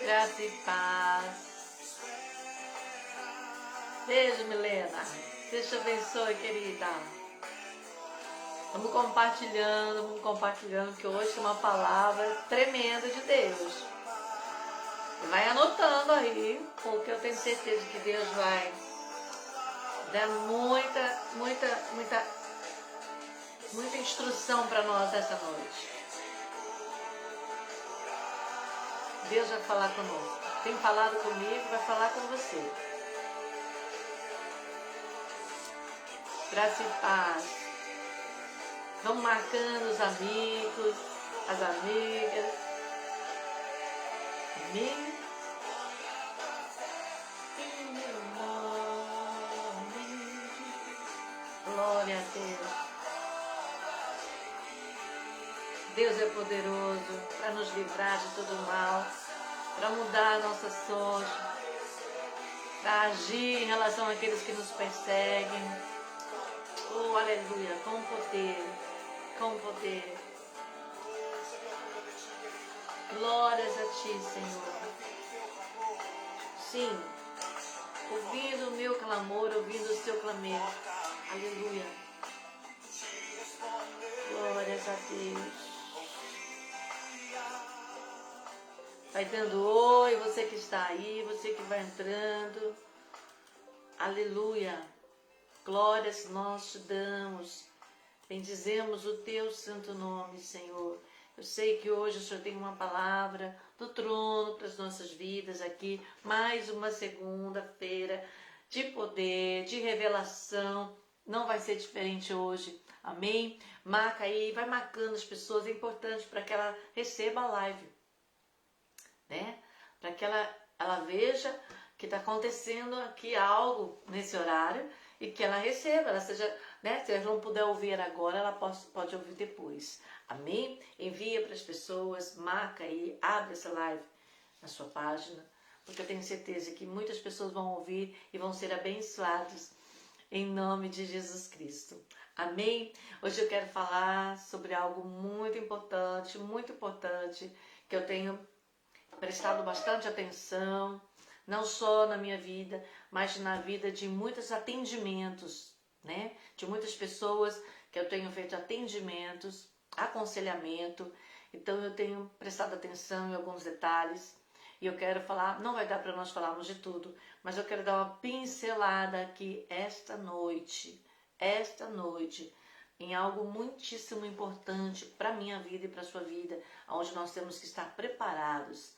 Graça e paz. Beijo, Milena. Deus te abençoe, querida. Vamos compartilhando, que hoje tem uma palavra tremenda de Deus. E vai anotando aí, porque eu tenho certeza que Deus vai dar muita instrução para nós essa noite. Deus vai falar conosco. Tem falado comigo, vai falar com você. Graça e paz. Vamos marcando os amigos, as amigas. Amém? Em meu nome. Glória a Deus. Deus é poderoso para nos livrar de todo mal, para mudar a nossa sorte, para agir em relação àqueles que nos perseguem. Oh, aleluia, com poder, com poder. Glórias a Ti, Senhor. Sim, ouvindo o meu clamor, ouvindo o Seu clamor. Aleluia. Glórias a Deus. Vai dando oi, você que está aí, você que vai entrando. Aleluia. Glórias nós te damos. Bendizemos o teu santo nome, Senhor. Eu sei que hoje o Senhor tem uma palavra do trono para as nossas vidas aqui. Mais uma segunda-feira de poder, de revelação. Não vai ser diferente hoje. Amém? Marca aí, vai marcando as pessoas. É importante para que ela receba a live. Né? Para que ela veja que está acontecendo aqui algo nesse horário e que ela receba, ela seja, né? Se ela não puder ouvir agora, ela pode ouvir depois. Amém? Envia para as pessoas, marca aí, abre essa live na sua página, porque eu tenho certeza que muitas pessoas vão ouvir e vão ser abençoadas em nome de Jesus Cristo. Amém? Hoje eu quero falar sobre algo muito importante, que eu tenho prestado bastante atenção, não só na minha vida, mas na vida de muitos atendimentos, né? De muitas pessoas que eu tenho feito atendimentos, aconselhamento. Então eu tenho prestado atenção em alguns detalhes e eu quero falar, não vai dar para nós falarmos de tudo, mas eu quero dar uma pincelada aqui esta noite, em algo muitíssimo importante para a minha vida e para a sua vida, onde nós temos que estar preparados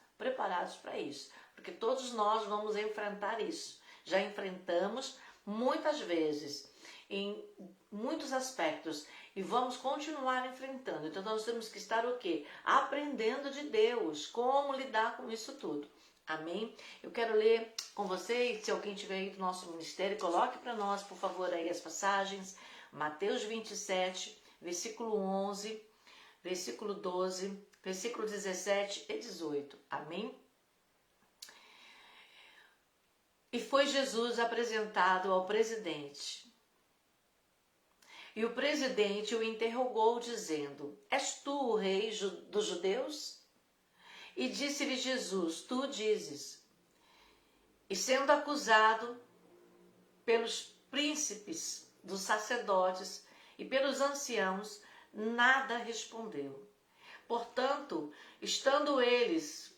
para isso, porque todos nós vamos enfrentar isso. Já enfrentamos muitas vezes, em muitos aspectos, e vamos continuar enfrentando. Então nós temos que estar o quê? Aprendendo de Deus, como lidar com isso tudo. Amém? Eu quero ler com vocês, se alguém tiver aí do nosso ministério, coloque para nós, por favor, aí as passagens. Mateus 27, versículo 11, versículo 12, versículo 17 e 18. Amém? E foi Jesus apresentado ao presidente. E o presidente o interrogou, dizendo: És tu o rei dos judeus? E disse-lhe Jesus: Tu dizes. E sendo acusado pelos príncipes dos sacerdotes e pelos anciãos, nada respondeu. Portanto, estando eles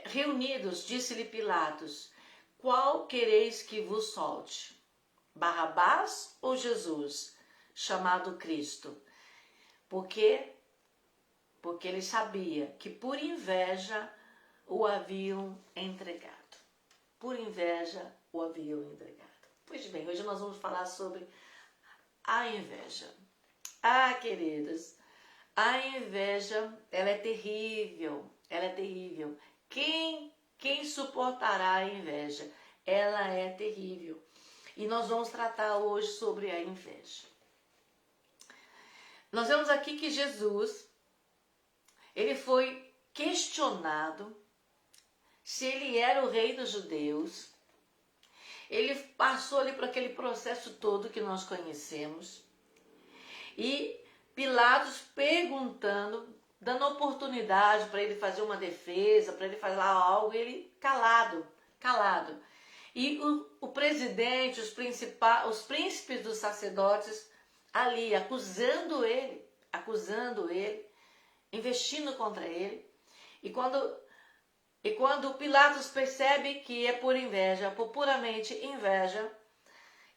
reunidos, disse-lhe Pilatos: Qual quereis que vos solte? Barrabás ou Jesus, chamado Cristo? Porque ele sabia que por inveja o haviam entregado. Por inveja o haviam entregado. Pois bem, hoje nós vamos falar sobre a inveja. Ah, queridos, a inveja, ela é terrível, Quem suportará a inveja? Ela é terrível. E nós vamos tratar hoje sobre a inveja. Nós vemos aqui que Jesus, ele foi questionado se ele era o rei dos judeus. Ele passou ali por aquele processo todo que nós conhecemos. E Pilatos perguntando, dando oportunidade para ele fazer uma defesa, para ele falar algo, e ele calado, calado. E o presidente, os príncipes dos sacerdotes ali, acusando ele, investindo contra ele. E quando Pilatos percebe que é por inveja, por puramente inveja,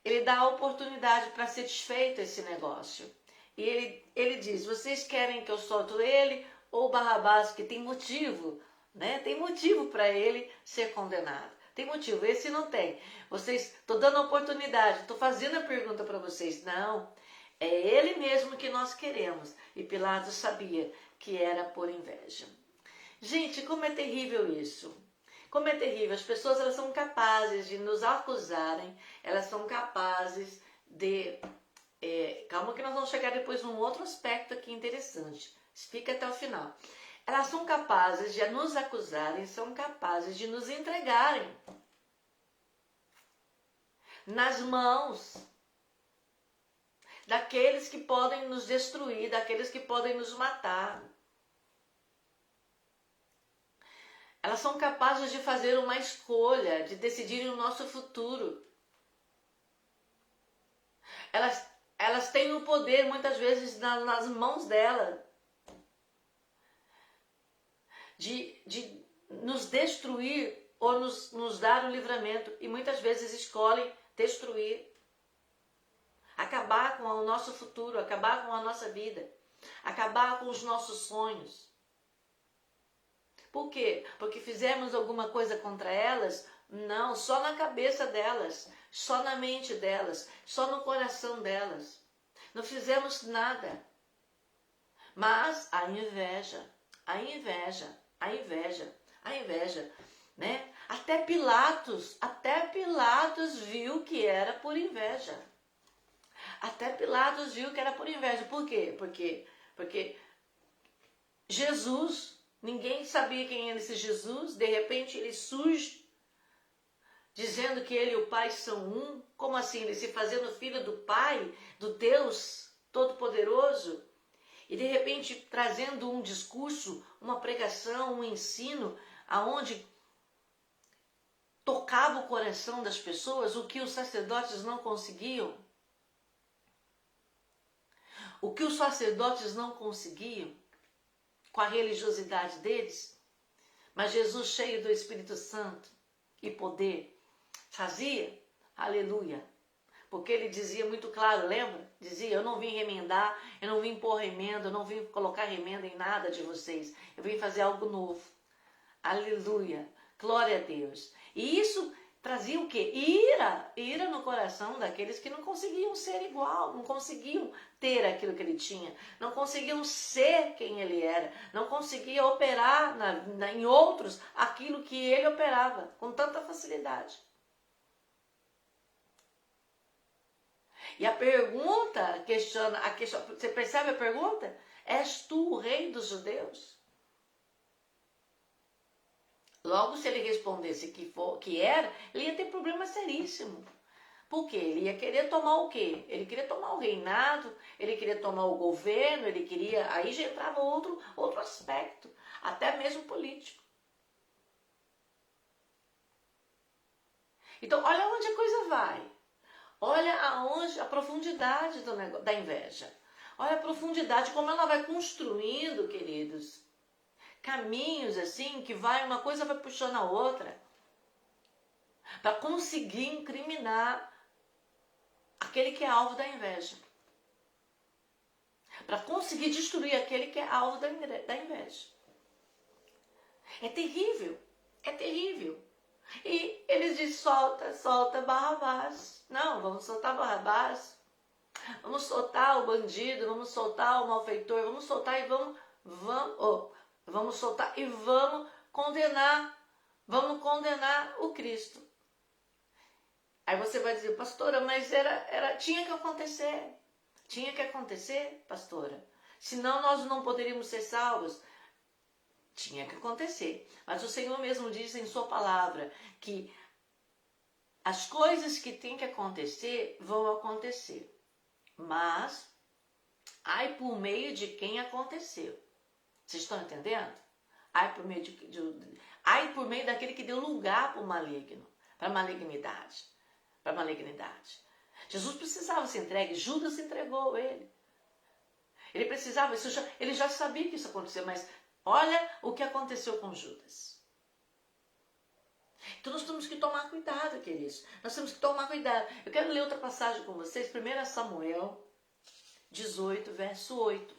ele dá a oportunidade para ser desfeito esse negócio. E ele diz, vocês querem que eu solto ele ou Barrabás, que tem motivo, né? Tem motivo para ele ser condenado. Tem motivo, esse não tem. Estou dando a oportunidade, estou fazendo a pergunta para vocês. Não, é ele mesmo que nós queremos. E Pilatos sabia que era por inveja. Gente, como é terrível isso. Como é terrível. As pessoas, elas são capazes de nos acusarem. Elas são capazes de... calma que nós vamos chegar depois num outro aspecto aqui interessante. Fica até o final. Elas são capazes de nos acusarem, são capazes de nos entregarem nas mãos daqueles que podem nos destruir, daqueles que podem nos matar. Elas são capazes de fazer uma escolha, de decidir o nosso futuro. Elas têm o poder, muitas vezes, nas mãos delas, de nos destruir ou nos dar um livramento. E muitas vezes escolhem destruir, acabar com o nosso futuro, acabar com a nossa vida, acabar com os nossos sonhos. Por quê? Porque fizemos alguma coisa contra elas? Não, só na cabeça delas, só na mente delas, só no coração delas. Não fizemos nada. Mas a inveja, né? Até Pilatos viu que era por inveja. Até Pilatos viu que era por inveja. Por quê? Porque Jesus, ninguém sabia quem era esse Jesus, de repente ele surge dizendo que ele e o Pai são um. Como assim? Ele se fazendo filho do Pai, do Deus Todo-Poderoso, e de repente trazendo um discurso, uma pregação, um ensino, aonde tocava o coração das pessoas, o que os sacerdotes não conseguiam. O que os sacerdotes não conseguiam com a religiosidade deles, mas Jesus, cheio do Espírito Santo e poder, fazia, aleluia, porque ele dizia muito claro, lembra? Dizia, eu não vim remendar, eu não vim pôr remenda, eu não vim colocar remenda em nada de vocês, eu vim fazer algo novo, aleluia, glória a Deus. E isso trazia o quê? Ira no coração daqueles que não conseguiam ser igual, não conseguiam ter aquilo que ele tinha, não conseguiam ser quem ele era, não conseguia operar em outros aquilo que ele operava com tanta facilidade. E a pergunta questiona, você percebe a pergunta? És tu o rei dos judeus? Logo, se ele respondesse que era, ele ia ter problema seríssimo. Por quê? Ele ia querer tomar o quê? Ele queria tomar o reinado, ele queria tomar o governo, ele queria... Aí já entrava outro aspecto, até mesmo político. Então, olha onde a coisa vai. Olha a profundidade da inveja. Olha a profundidade, como ela vai construindo, queridos. Caminhos assim, que uma coisa vai puxando a outra. Para conseguir incriminar aquele que é alvo da inveja. Para conseguir destruir aquele que é alvo da inveja. É terrível. É terrível. E eles dizem, solta Barrabás. Não, vamos soltar Barrabás. Vamos soltar o bandido, vamos soltar o malfeitor, vamos soltar e vamos soltar e vamos condenar o Cristo. Aí você vai dizer, pastora, mas tinha que acontecer, pastora. Senão nós não poderíamos ser salvos. Tinha que acontecer. Mas o Senhor mesmo diz em sua palavra que as coisas que têm que acontecer vão acontecer. Mas, ai por meio de quem aconteceu. Vocês estão entendendo? Ai por meio, ai por meio daquele que deu lugar para o maligno, para a malignidade. Para a malignidade. Jesus precisava ser entregue, Judas entregou ele. Ele precisava, ele já sabia que isso acontecia, mas olha o que aconteceu com Judas. Então nós temos que tomar cuidado, queridos. Nós temos que tomar cuidado. Eu quero ler outra passagem com vocês, 1 Samuel 18, verso 8.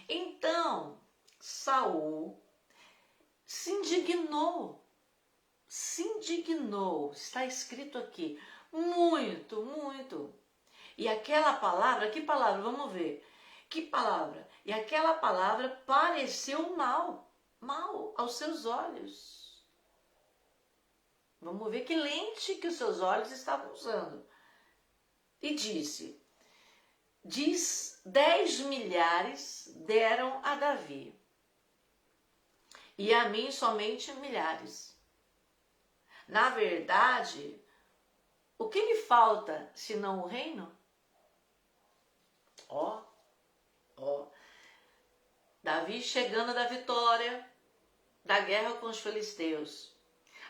Então, Saul se indignou, está escrito aqui, muito, muito. E aquela palavra, que palavra? Vamos ver. Que palavra? E aquela palavra pareceu mal aos seus olhos. Vamos ver que lente que os seus olhos estavam usando. E disse, 10 milhares deram a Davi, e a mim somente milhares. Na verdade, o que lhe falta, senão o reino? Davi chegando da vitória, da guerra com os filisteus.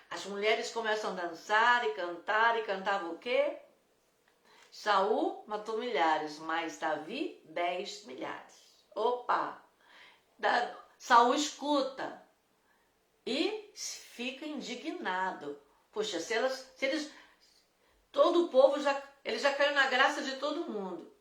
As mulheres começam a dançar e cantavam o quê? Saul matou milhares, mas Davi 10 milhares. Opa! Saul escuta e fica indignado. Poxa, todo o povo ele já caiu na graça de todo mundo.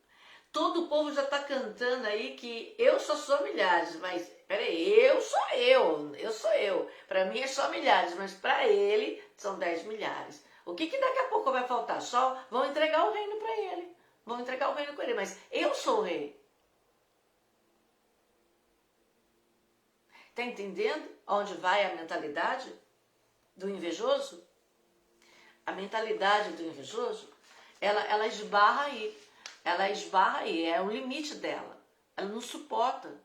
Todo o povo já está cantando aí que eu só sou milhares, mas peraí, eu sou eu. Para mim é só milhares, mas para ele são 10 milhares. O que daqui a pouco vai faltar? Só vão entregar o reino para ele. Vão entregar o reino para ele, mas eu sou o rei. Está entendendo onde vai a mentalidade do invejoso? A mentalidade do invejoso, ela esbarra aí. Ela esbarra aí, é o limite dela. Ela não suporta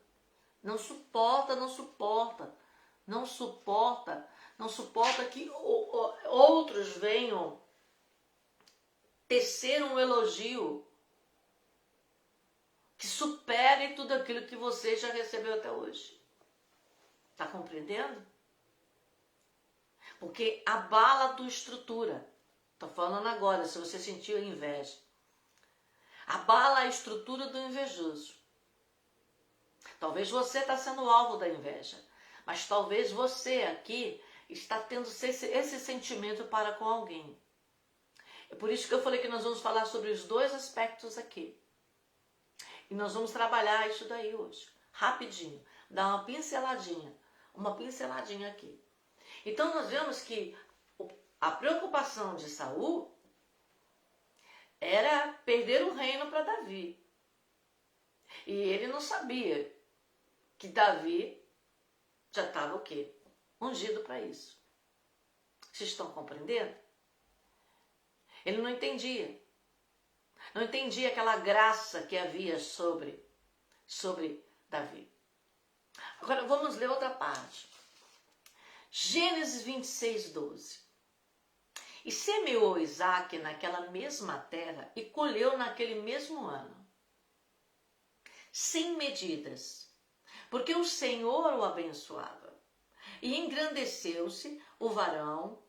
que outros venham tecer um elogio que supere tudo aquilo que você já recebeu até hoje. Está compreendendo? Porque abala a tua estrutura. Estou falando agora, se você sentiu inveja. Abala a estrutura do invejoso. Talvez você está sendo alvo da inveja, mas talvez você aqui está tendo esse sentimento para com alguém. É por isso que eu falei que nós vamos falar sobre os dois aspectos aqui. E nós vamos trabalhar isso daí hoje, rapidinho, dar uma pinceladinha aqui. Então nós vemos que a preocupação de Saul era perder o reino para Davi. E ele não sabia que Davi já estava o quê? Ungido para isso. Vocês estão compreendendo? Ele não entendia. Não entendia aquela graça que havia sobre Davi. Agora vamos ler outra parte. Gênesis 26, 12. E semeou Isaque naquela mesma terra e colheu naquele mesmo ano, sem medidas, porque o Senhor o abençoava. E engrandeceu-se o varão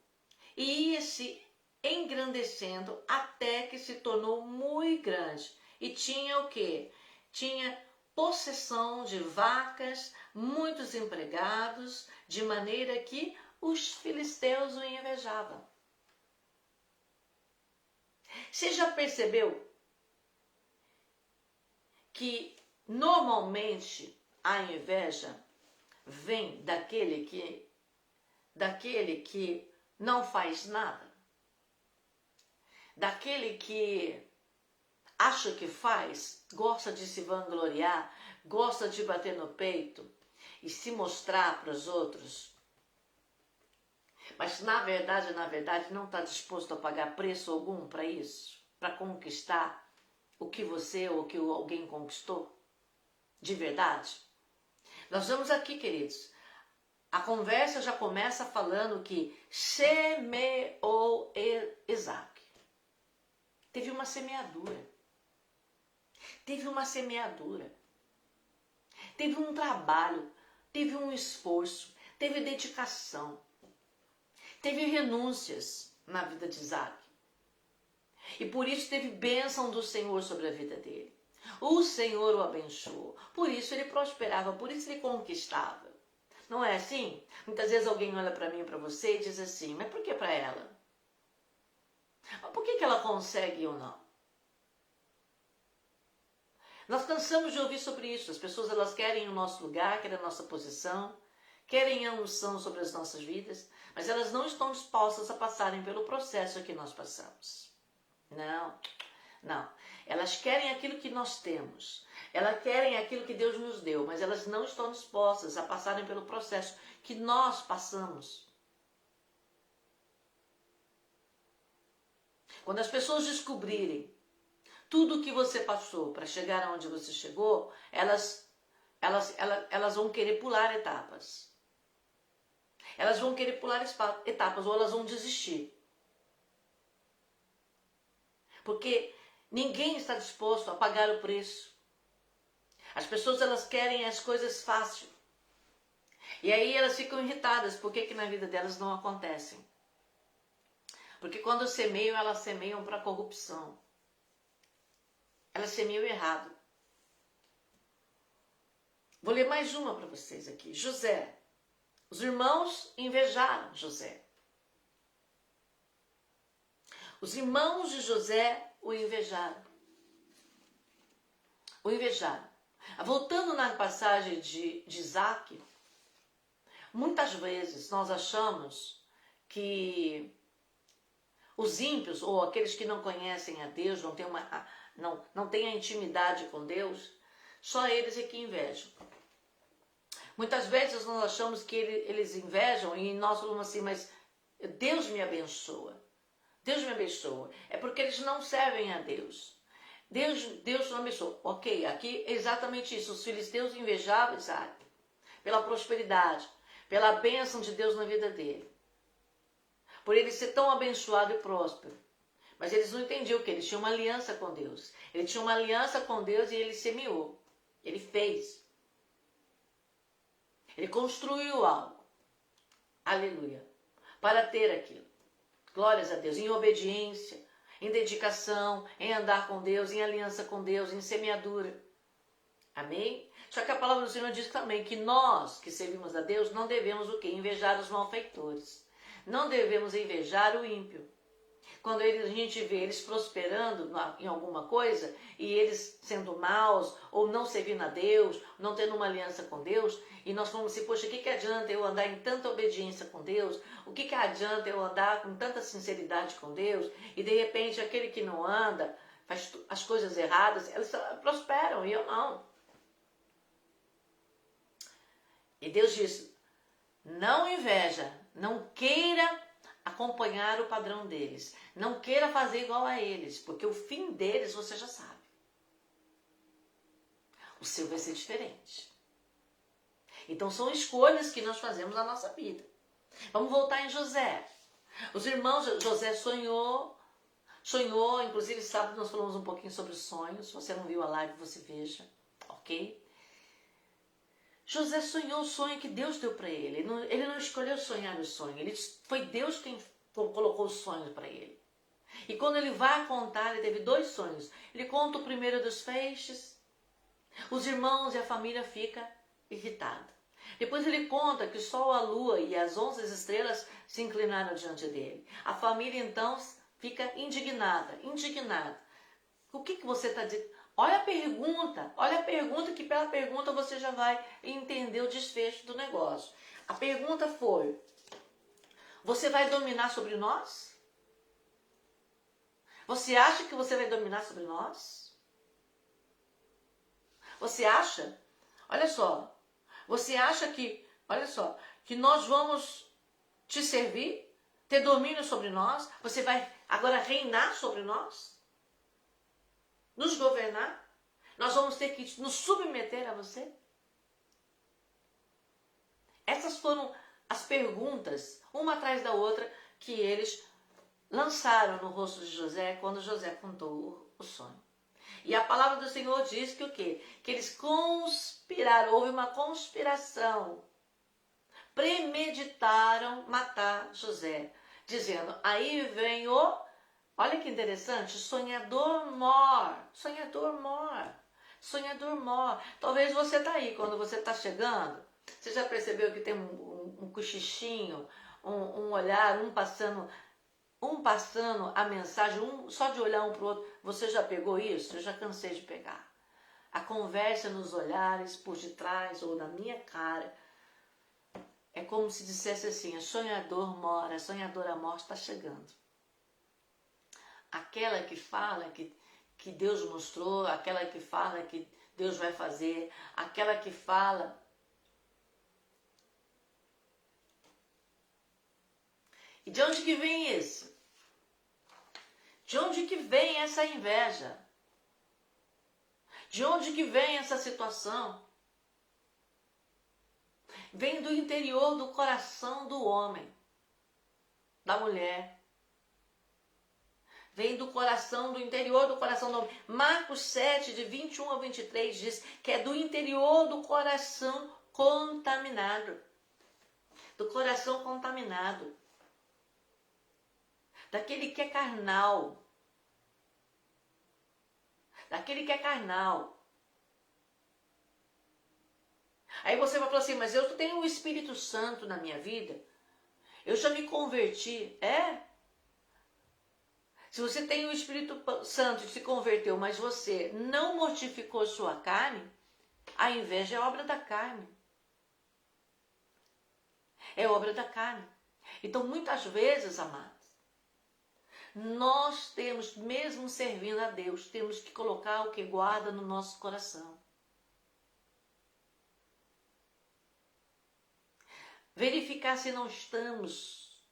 e ia se engrandecendo até que se tornou muito grande. E tinha o quê? Tinha possessão de vacas, muitos empregados, de maneira que os filisteus o invejavam. Você já percebeu que normalmente a inveja vem daquele que não faz nada? Daquele que acha que faz, gosta de se vangloriar, gosta de bater no peito e se mostrar para os outros, mas na verdade não está disposto a pagar preço algum para isso, para conquistar o que você ou o que alguém conquistou, de verdade. Nós vamos aqui, queridos, a conversa já começa falando que semeou Isaque. Teve uma semeadura. teve um trabalho, teve um esforço, teve dedicação, teve renúncias na vida de Isaac. E por isso teve bênção do Senhor sobre a vida dele. O Senhor o abençoou, por isso ele prosperava, por isso ele conquistava. Não é assim? Muitas vezes alguém olha para mim e para você e diz assim, mas por que para ela? Mas por que ela consegue ou não? Nós cansamos de ouvir sobre isso. As pessoas elas querem o nosso lugar, querem a nossa posição, querem a unção sobre as nossas vidas, mas elas não estão dispostas a passarem pelo processo que nós passamos. Não, não. Elas querem aquilo que nós temos. Elas querem aquilo que Deus nos deu, mas elas não estão dispostas a passarem pelo processo que nós passamos. Quando as pessoas descobrirem tudo o que você passou para chegar aonde você chegou, elas vão querer pular etapas. Elas vão querer pular etapas ou elas vão desistir. Porque ninguém está disposto a pagar o preço. As pessoas elas querem as coisas fácil. E aí elas ficam irritadas. Por que na vida delas não acontecem? Porque quando semeiam, elas semeiam para corrupção. Elas semeiam errado. Vou ler mais uma para vocês aqui. José. Os irmãos invejaram José. Os irmãos de José o invejaram. O invejaram. Voltando na passagem de Isaac, muitas vezes nós achamos que os ímpios, ou aqueles que não conhecem a Deus, não têm a intimidade com Deus, só eles é que invejam. Muitas vezes nós achamos que eles invejam e nós falamos assim, mas Deus me abençoa. Deus me abençoa. É porque eles não servem a Deus. Deus não abençoa. Ok, aqui é exatamente isso. Os filisteus invejavam Isaac pela prosperidade, pela bênção de Deus na vida dele. Por ele ser tão abençoado e próspero. Mas eles não entendiam que ele tinha uma aliança com Deus. Ele tinha uma aliança com Deus e ele semeou. Ele fez. Ele construiu algo. Aleluia. Para ter aquilo. Glórias a Deus. Em obediência, em dedicação, em andar com Deus, em aliança com Deus, em semeadura. Amém? Só que a palavra do Senhor diz também que nós que servimos a Deus não devemos o quê? Invejar os malfeitores. Não devemos invejar o ímpio. Quando a gente vê eles prosperando em alguma coisa e eles sendo maus ou não servindo a Deus, não tendo uma aliança com Deus, e nós falamos assim, poxa, o que adianta eu andar em tanta obediência com Deus? O que adianta eu andar com tanta sinceridade com Deus? E de repente aquele que não anda, faz as coisas erradas, eles prosperam e eu não. E Deus diz, não inveja, não queira acompanhar o padrão deles. Não queira fazer igual a eles, porque o fim deles você já sabe. O seu vai ser diferente. Então são escolhas que nós fazemos na nossa vida. Vamos voltar em José. Os irmãos, José sonhou, inclusive sábado nós falamos um pouquinho sobre sonhos. Se você não viu a live, você veja, ok? José sonhou o sonho que Deus deu para ele. Ele não escolheu sonhar o sonho. Foi Deus quem colocou os sonhos para ele. E quando ele vai contar, ele teve 2 sonhos. Ele conta o primeiro dos feixes. Os irmãos e a família ficam irritados. Depois ele conta que o sol, a lua e as 11 estrelas se inclinaram diante dele. A família então fica indignada. O que você está dizendo? Olha a pergunta que pela pergunta você já vai entender o desfecho do negócio. A pergunta foi, você vai dominar sobre nós? Você acha que você vai dominar sobre nós? Você acha? Olha só, você acha que, que nós vamos te servir? Ter domínio sobre nós? Você vai agora reinar sobre nós? Nos governar? Nós vamos ter que nos submeter a você? Essas foram as perguntas, uma atrás da outra, que eles lançaram no rosto de José quando José contou o sonho. E a palavra do Senhor diz que o quê? Que eles conspiraram, houve uma conspiração. Premeditaram matar José, dizendo, aí vem o, olha que interessante, sonhador mor, sonhador mor, sonhador mor. Talvez você está aí, quando você está chegando, você já percebeu que tem um cochichinho, um olhar, um passando a mensagem, só de olhar um para o outro. Você já pegou isso? Eu já cansei de pegar. A conversa nos olhares, por detrás ou na minha cara, é como se dissesse assim, a sonhador mora, a sonhadora morte está chegando. Aquela que fala que Deus mostrou, aquela que fala que Deus vai fazer, aquela que fala. E de onde que vem isso? De onde que vem essa inveja? De onde que vem essa situação? Vem do interior do coração do homem, da mulher. Vem do coração, do interior do coração do homem. Marcos 7, de 21 a 23, diz que é do interior do coração contaminado. Do coração contaminado. Daquele que é carnal. Daquele que é carnal. Aí você vai falar assim, mas eu tenho o Espírito Santo na minha vida. Eu já me converti. É? Se você tem o Espírito Santo e se converteu, mas você não mortificou sua carne, a inveja é obra da carne. É obra da carne. Então, muitas vezes, amados, nós temos, mesmo servindo a Deus, temos que colocar o que guarda no nosso coração. Verificar se não estamos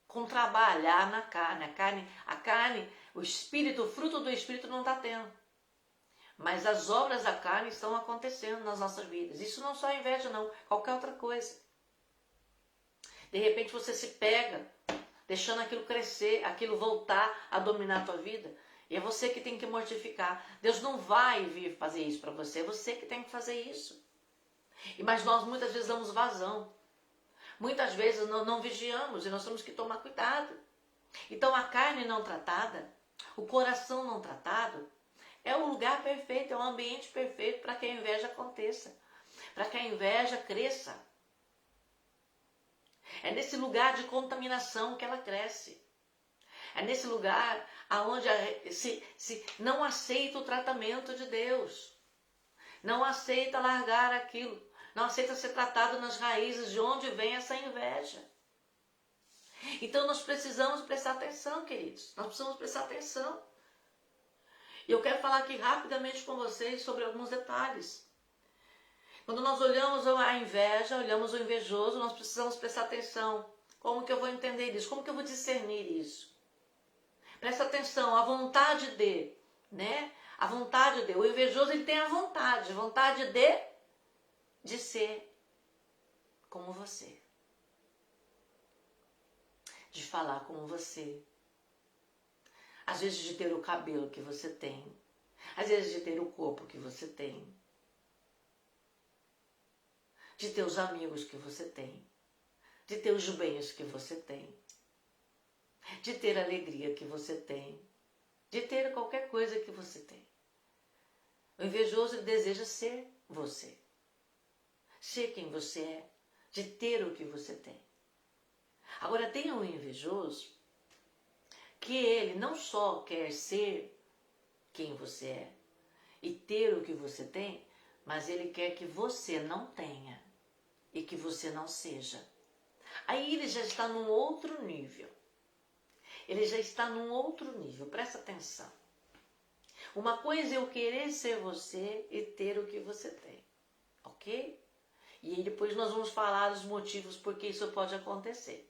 com trabalhar na carne. A carne, o espírito, o fruto do espírito não está tendo. Mas as obras da carne estão acontecendo nas nossas vidas. Isso não só é inveja, não. Qualquer outra coisa. De repente você se pega, deixando aquilo crescer, aquilo voltar a dominar a tua vida. E é você que tem que mortificar. Deus não vai vir fazer isso para você. É você que tem que fazer isso. Mas nós muitas vezes damos vazão. Muitas vezes não vigiamos e nós temos que tomar cuidado. Então a carne não tratada, o coração não tratado, é o lugar perfeito, é o ambiente perfeito para que a inveja aconteça, para que a inveja cresça. É nesse lugar de contaminação que ela cresce. É nesse lugar onde se não aceita o tratamento de Deus. Não aceita largar aquilo. Não aceita ser tratado nas raízes de onde vem essa inveja. Então nós precisamos prestar atenção, queridos. Nós precisamos prestar atenção. E eu quero falar aqui rapidamente com vocês sobre alguns detalhes. Quando nós olhamos a inveja, olhamos o invejoso, nós precisamos prestar atenção. Como que eu vou entender isso? Como que eu vou discernir isso? Presta atenção, a vontade de, né? A vontade de. O invejoso, ele tem a vontade de ser como você. De falar como você. Às vezes de ter o cabelo que você tem. Às vezes de ter o corpo que você tem. De ter os amigos que você tem. De ter os bens que você tem. De ter a alegria que você tem. De ter qualquer coisa que você tem. O invejoso, ele deseja ser você. Ser quem você é. De ter o que você tem. Agora, tem um invejoso que ele não só quer ser quem você é e ter o que você tem, mas ele quer que você não tenha e que você não seja. Aí ele já está num outro nível. Ele já está num outro nível. Presta atenção. Uma coisa é eu querer ser você e ter o que você tem. Ok? E aí depois nós vamos falar os motivos por que isso pode acontecer.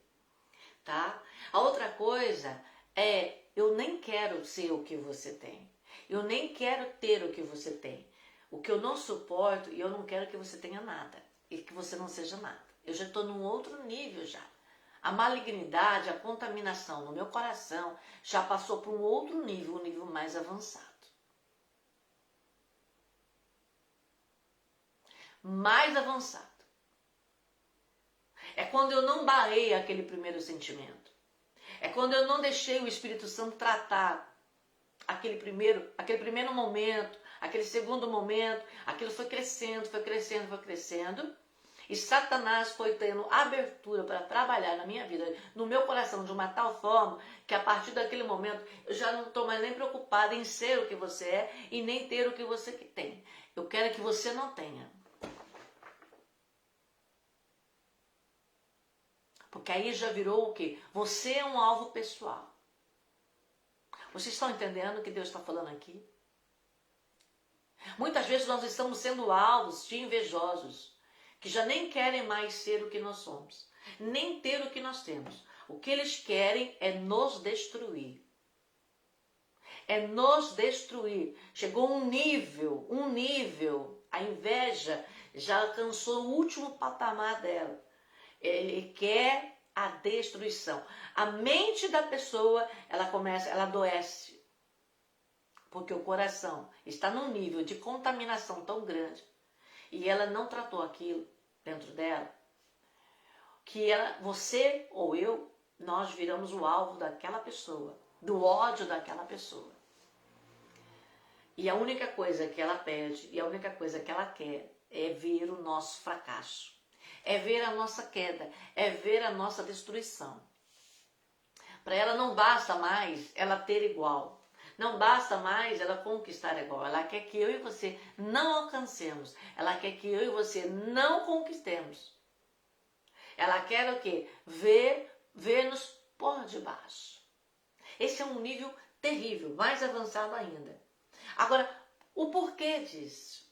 Tá? A outra coisa é, eu nem quero ser o que você tem. Eu nem quero ter o que você tem. O que eu não suporto, e eu não quero que você tenha nada. E que você não seja nada. Eu já estou num outro nível já. A malignidade, a contaminação no meu coração já passou para um outro nível, um nível mais avançado. mais avançado. É quando eu não barrei aquele primeiro sentimento. É quando eu não deixei o Espírito Santo tratar aquele primeiro momento, aquele segundo momento, aquilo foi crescendo, foi crescendo, foi crescendo. E Satanás foi tendo abertura para trabalhar na minha vida, no meu coração, de uma tal forma que a partir daquele momento eu já não estou mais nem preocupada em ser o que você é e nem ter o que você tem. Eu quero que você não tenha. Porque aí já virou o quê? Você é um alvo pessoal. Vocês estão entendendo o que Deus está falando aqui? Muitas vezes nós estamos sendo alvos de invejosos, que já nem querem mais ser o que nós somos, nem ter o que nós temos. O que eles querem é nos destruir. É nos destruir. Chegou um nível, a inveja já alcançou o último patamar dela. Ele quer a destruição. A mente da pessoa, ela adoece. Porque o coração está num nível de contaminação tão grande e ela não tratou aquilo dentro dela, que você ou eu, nós viramos o alvo daquela pessoa, do ódio daquela pessoa. E a única coisa que ela pede e a única coisa que ela quer é ver o nosso fracasso, é ver a nossa queda, é ver a nossa destruição. Para ela não basta mais ela ter igual. Não basta mais ela conquistar igual. Ela quer que eu e você não alcancemos. Ela quer que eu e você não conquistemos. Ela quer o quê? Ver-nos por debaixo. Esse é um nível terrível, mais avançado ainda. Agora, o porquê disso?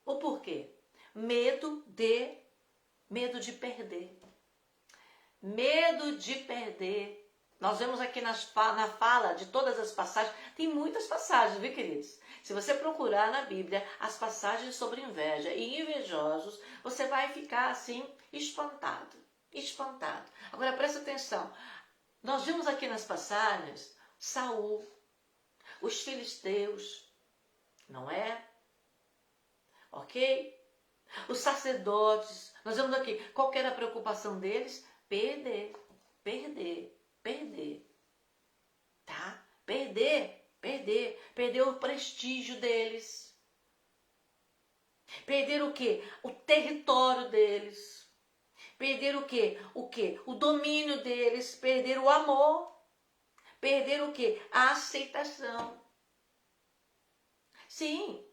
O porquê? Medo de perder. Medo de perder. Nós vemos aqui na fala de todas as passagens, tem muitas passagens, viu, queridos? Se você procurar na Bíblia as passagens sobre inveja e invejosos, você vai ficar assim, espantado. Agora, presta atenção. Nós vimos aqui nas passagens Saul, os filisteus, não é? Ok? Os sacerdotes. Nós vemos aqui, qual que era a preocupação deles? Perder. Tá? Perder o prestígio deles. Perder o quê? O território deles. Perder o quê? O domínio deles. Perder o amor. Perder o quê? A aceitação. Sim.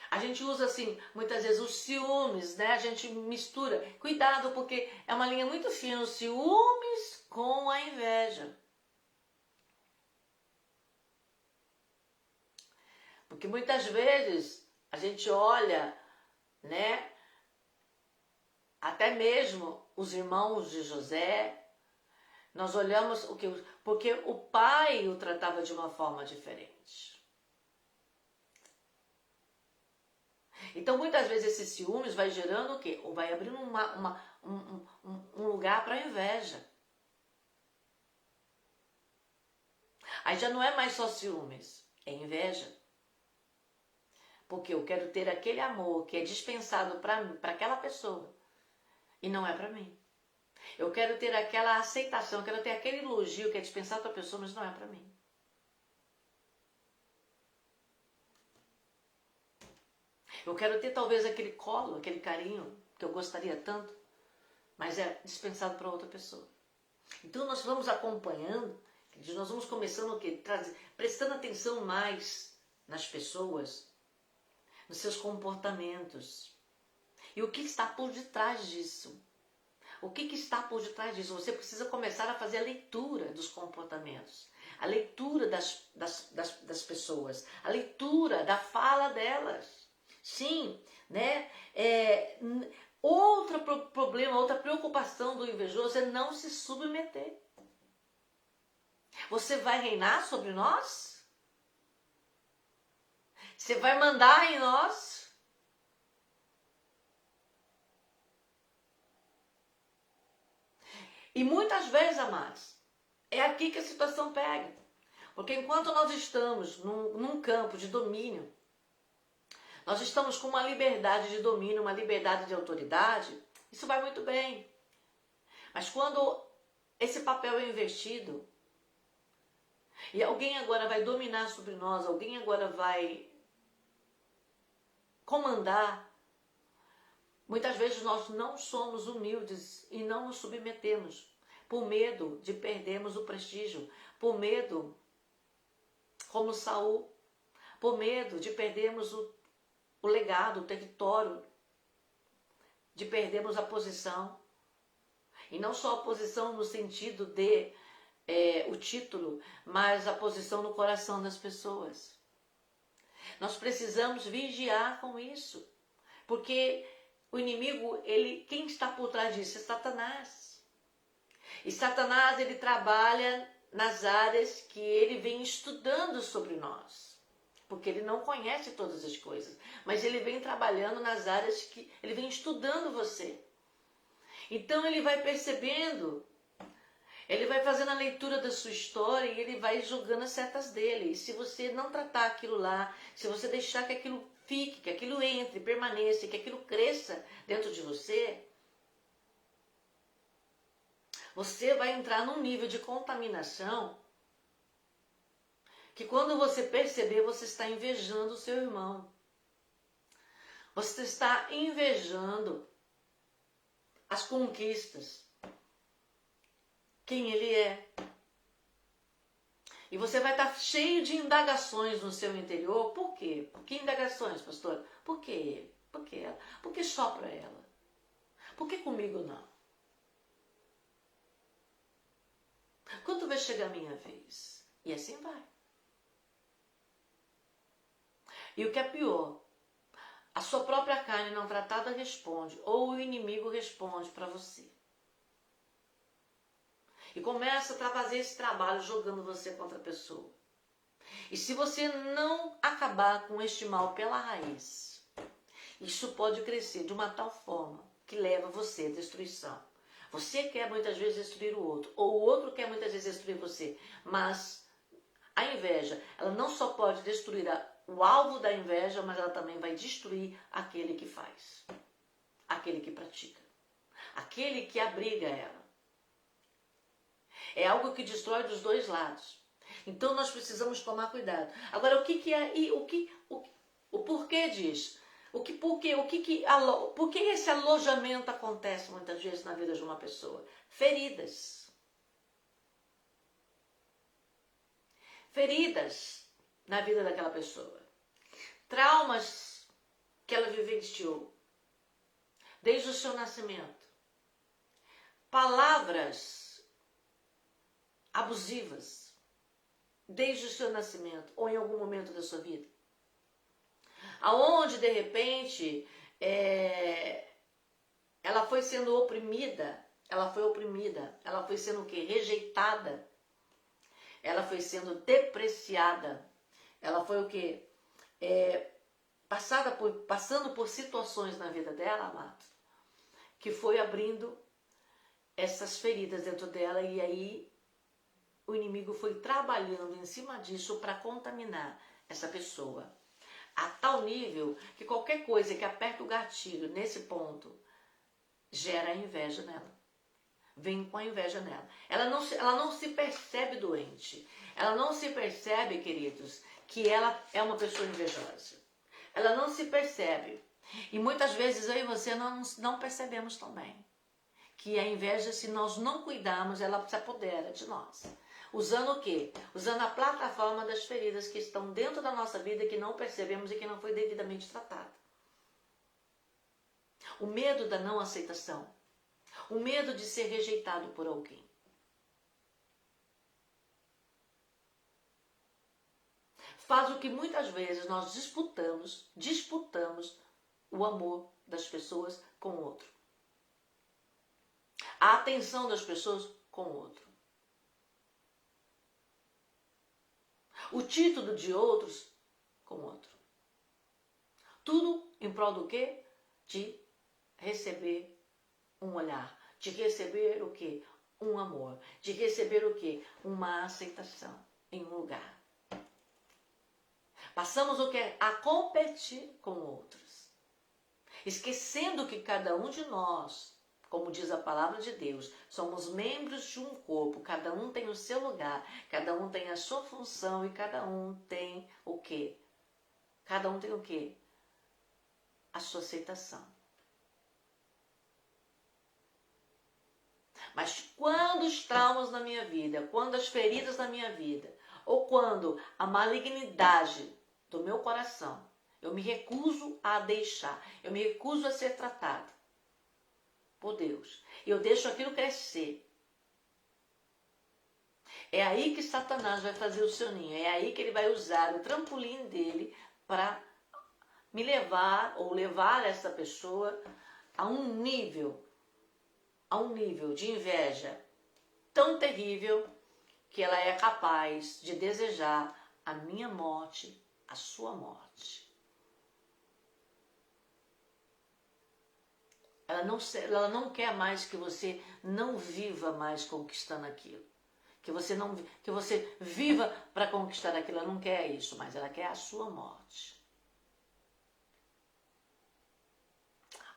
A gente usa assim, muitas vezes, os ciúmes, né? A gente mistura. Cuidado, porque é uma linha muito fina, os ciúmes com a inveja. Porque muitas vezes a gente olha, né? Até mesmo os irmãos de José, nós olhamos porque o pai o tratava de uma forma diferente. Então, muitas vezes, esses ciúmes vai gerando o quê? Ou vai abrindo um lugar para a inveja. Aí já não é mais só ciúmes, é inveja. Porque eu quero ter aquele amor que é dispensado para aquela pessoa e não é para mim. Eu quero ter aquela aceitação, eu quero ter aquele elogio que é dispensado para a pessoa, mas não é para mim. Eu quero ter talvez aquele colo, aquele carinho que eu gostaria tanto, mas é dispensado para outra pessoa. Então nós vamos acompanhando, nós vamos começando o quê? Prestando atenção mais nas pessoas, nos seus comportamentos. E o que está por detrás disso? O que está por detrás disso? Você precisa começar a fazer a leitura dos comportamentos, a leitura das pessoas, a leitura da fala delas. Sim, né? Outro problema, outra preocupação do invejoso é não se submeter. Você vai reinar sobre nós? Você vai mandar em nós? E muitas vezes, amados, é aqui que a situação pega. Porque enquanto nós estamos num campo de domínio, nós estamos com uma liberdade de domínio, uma liberdade de autoridade, isso vai muito bem. Mas quando esse papel é investido, e alguém agora vai dominar sobre nós, alguém agora vai comandar, muitas vezes nós não somos humildes e não nos submetemos, por medo de perdermos o prestígio, por medo, como Saul, por medo de perdermos o legado, o território, de perdermos a posição. E não só a posição no sentido de o título, mas a posição no coração das pessoas. Nós precisamos vigiar com isso, porque o inimigo, quem está por trás disso é Satanás. E Satanás, ele trabalha nas áreas que ele vem estudando sobre nós, porque ele não conhece todas as coisas, mas ele vem trabalhando nas áreas que ele vem estudando você. Então ele vai percebendo, ele vai fazendo a leitura da sua história e ele vai jogando as setas dele. E se você não tratar aquilo lá, se você deixar que aquilo fique, que aquilo entre, permaneça, que aquilo cresça dentro de você, você vai entrar num nível de contaminação que quando você perceber, você está invejando o seu irmão. Você está invejando as conquistas, quem ele é. E você vai estar cheio de indagações no seu interior. Por quê? Por que indagações, pastor? Por que ele? Por que ela? Por que só para ela? Por que comigo não? Quando vai chegar a minha vez? E assim vai. E o que é pior, a sua própria carne não tratada responde, ou o inimigo responde para você. E começa a fazer esse trabalho jogando você contra a pessoa. E se você não acabar com este mal pela raiz, isso pode crescer de uma tal forma que leva você à destruição. Você quer muitas vezes destruir o outro, ou o outro quer muitas vezes destruir você, mas a inveja, ela não só pode destruir o alvo da inveja, mas ela também vai destruir aquele que faz, aquele que pratica, aquele que abriga ela. É algo que destrói dos dois lados. Então nós precisamos tomar cuidado. Agora, o que é e o porquê disso? Por que esse alojamento acontece muitas vezes na vida de uma pessoa? Feridas. Feridas na vida daquela pessoa. Traumas que ela vivenciou desde o seu nascimento. Palavras abusivas desde o seu nascimento ou em algum momento da sua vida. Aonde, de repente, ela foi sendo oprimida, ela foi sendo o quê? Rejeitada, ela foi sendo depreciada, ela foi o quê? Passando por situações na vida dela, amado, que foi abrindo essas feridas dentro dela, e aí o inimigo foi trabalhando em cima disso para contaminar essa pessoa. A tal nível que qualquer coisa que aperta o gatilho nesse ponto gera inveja nela. Vem com a inveja nela. Ela não se percebe doente. Ela não se percebe, queridos, que ela é uma pessoa invejosa. Ela não se percebe. E muitas vezes eu e você não percebemos também. Que a inveja, se nós não cuidarmos, ela se apodera de nós. Usando o quê? Usando a plataforma das feridas que estão dentro da nossa vida, que não percebemos e que não foi devidamente tratada. O medo da não aceitação. O medo de ser rejeitado por alguém. Faz o que muitas vezes nós disputamos o amor das pessoas com o outro. A atenção das pessoas com o outro. O título de outros com o outro. Tudo em prol do quê? De receber um olhar. De receber o quê? Um amor. De receber o quê? Uma aceitação em um lugar. Passamos o quê? A competir com outros, esquecendo que cada um de nós, como diz a palavra de Deus, somos membros de um corpo, cada um tem o seu lugar, cada um tem a sua função e cada um tem o quê? Cada um tem o quê? A sua aceitação. Mas quando os traumas na minha vida, quando as feridas na minha vida, ou quando a malignidade do meu coração, eu me recuso a deixar, eu me recuso a ser tratado por Deus, eu deixo aquilo crescer. É aí que Satanás vai fazer o seu ninho, é aí que ele vai usar o trampolim dele para me levar ou levar essa pessoa a um nível de inveja tão terrível que ela é capaz de desejar a minha morte, a sua morte. Ela não quer mais que você não viva mais conquistando aquilo. Que você viva para conquistar aquilo. Ela não quer isso, mas ela quer a sua morte.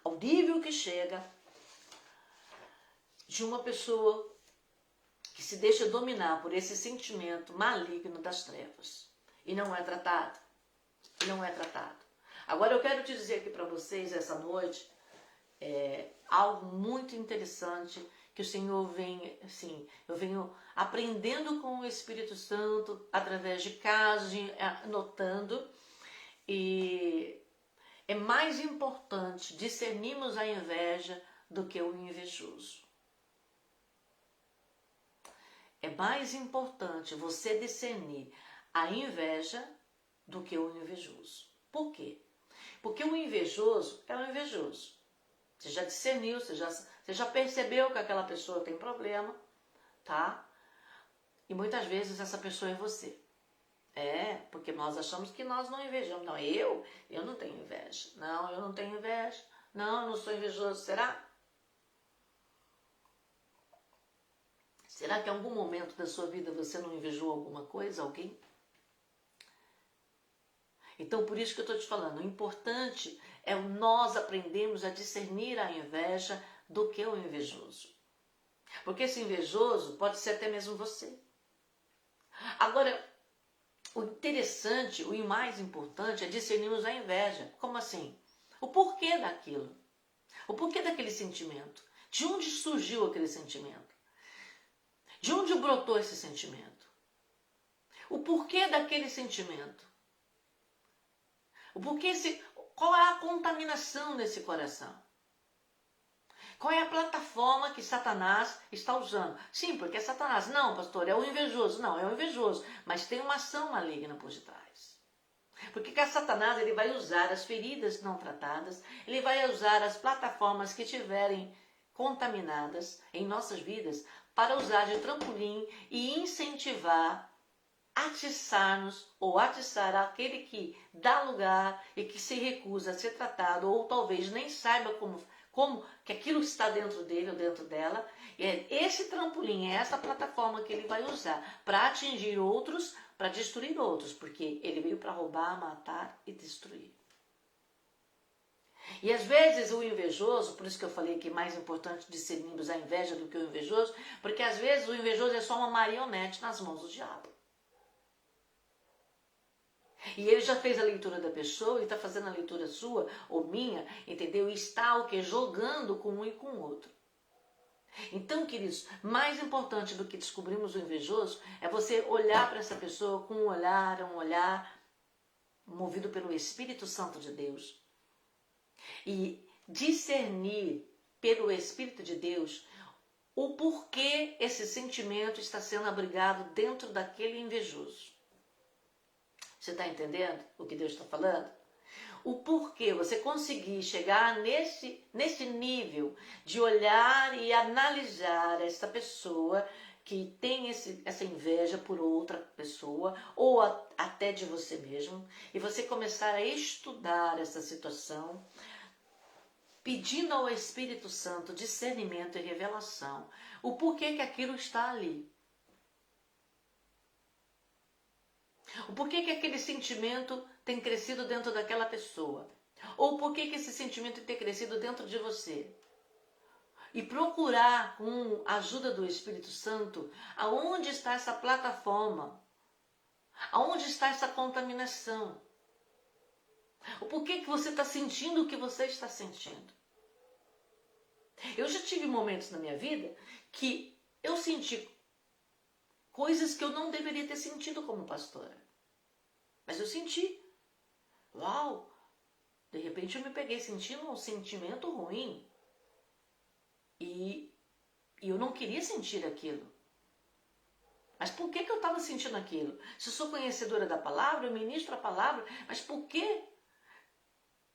Ao nível que chega de uma pessoa que se deixa dominar por esse sentimento maligno das trevas e não é tratado. Não é tratado. Agora eu quero te dizer aqui para vocês essa noite algo muito interessante que o Senhor vem, assim, eu venho aprendendo com o Espírito Santo através de casos, anotando, e é mais importante discernirmos a inveja do que o invejoso. É mais importante você discernir a inveja do que o invejoso. Por quê? Porque o invejoso é o invejoso. Você já discerniu, você já percebeu que aquela pessoa tem problema, tá? E muitas vezes essa pessoa é você. Porque nós achamos que nós não invejamos. Não, eu não tenho inveja. Não, eu não tenho inveja. Não, eu não sou invejoso. Será? Será que em algum momento da sua vida você não invejou alguma coisa, alguém? Então, por isso que eu estou te falando, o importante é nós aprendermos a discernir a inveja do que o invejoso. Porque esse invejoso pode ser até mesmo você. Agora, o interessante, o mais importante é discernirmos a inveja. Como assim? O porquê daquilo. O porquê daquele sentimento. De onde surgiu aquele sentimento? De onde brotou esse sentimento? O porquê daquele sentimento? Qual é a contaminação desse coração? Qual é a plataforma que Satanás está usando? Sim, porque é Satanás. Não, pastor, é o invejoso. Não, é o invejoso. Mas tem uma ação maligna por detrás. Porque que Satanás ele vai usar as feridas não tratadas, ele vai usar as plataformas que estiverem contaminadas em nossas vidas para usar de trampolim e incentivar, atiçar-nos ou atiçar aquele que dá lugar e que se recusa a ser tratado ou talvez nem saiba como que aquilo está dentro dele ou dentro dela. E é esse trampolim, é essa plataforma que ele vai usar para atingir outros, para destruir outros, porque ele veio para roubar, matar e destruir. E às vezes o invejoso, por isso que eu falei que é mais importante discernirmos a inveja do que o invejoso, porque às vezes o invejoso é só uma marionete nas mãos do diabo. E ele já fez a leitura da pessoa, ele está fazendo a leitura sua ou minha, entendeu? E está o que? Jogando com um e com o outro. Então, queridos, mais importante do que descobrirmos o invejoso é você olhar para essa pessoa com um olhar movido pelo Espírito Santo de Deus e discernir pelo Espírito de Deus o porquê esse sentimento está sendo abrigado dentro daquele invejoso. Você está entendendo o que Deus está falando? O porquê você conseguir chegar nesse nível de olhar e analisar essa pessoa que tem essa inveja por outra pessoa ou até de você mesmo, e você começar a estudar essa situação, pedindo ao Espírito Santo discernimento e revelação, o porquê que aquilo está ali. O porquê que aquele sentimento tem crescido dentro daquela pessoa? Ou por que esse sentimento tem crescido dentro de você? E procurar, com a ajuda do Espírito Santo, aonde está essa plataforma, aonde está essa contaminação. O porquê que você está sentindo o que você está sentindo. Eu já tive momentos na minha vida que eu senti coisas que eu não deveria ter sentido como pastora. Mas eu senti. Uau! De repente eu me peguei sentindo um sentimento ruim. E eu não queria sentir aquilo. Mas por que eu estava sentindo aquilo? Se eu sou conhecedora da palavra, eu ministro a palavra, mas por quê?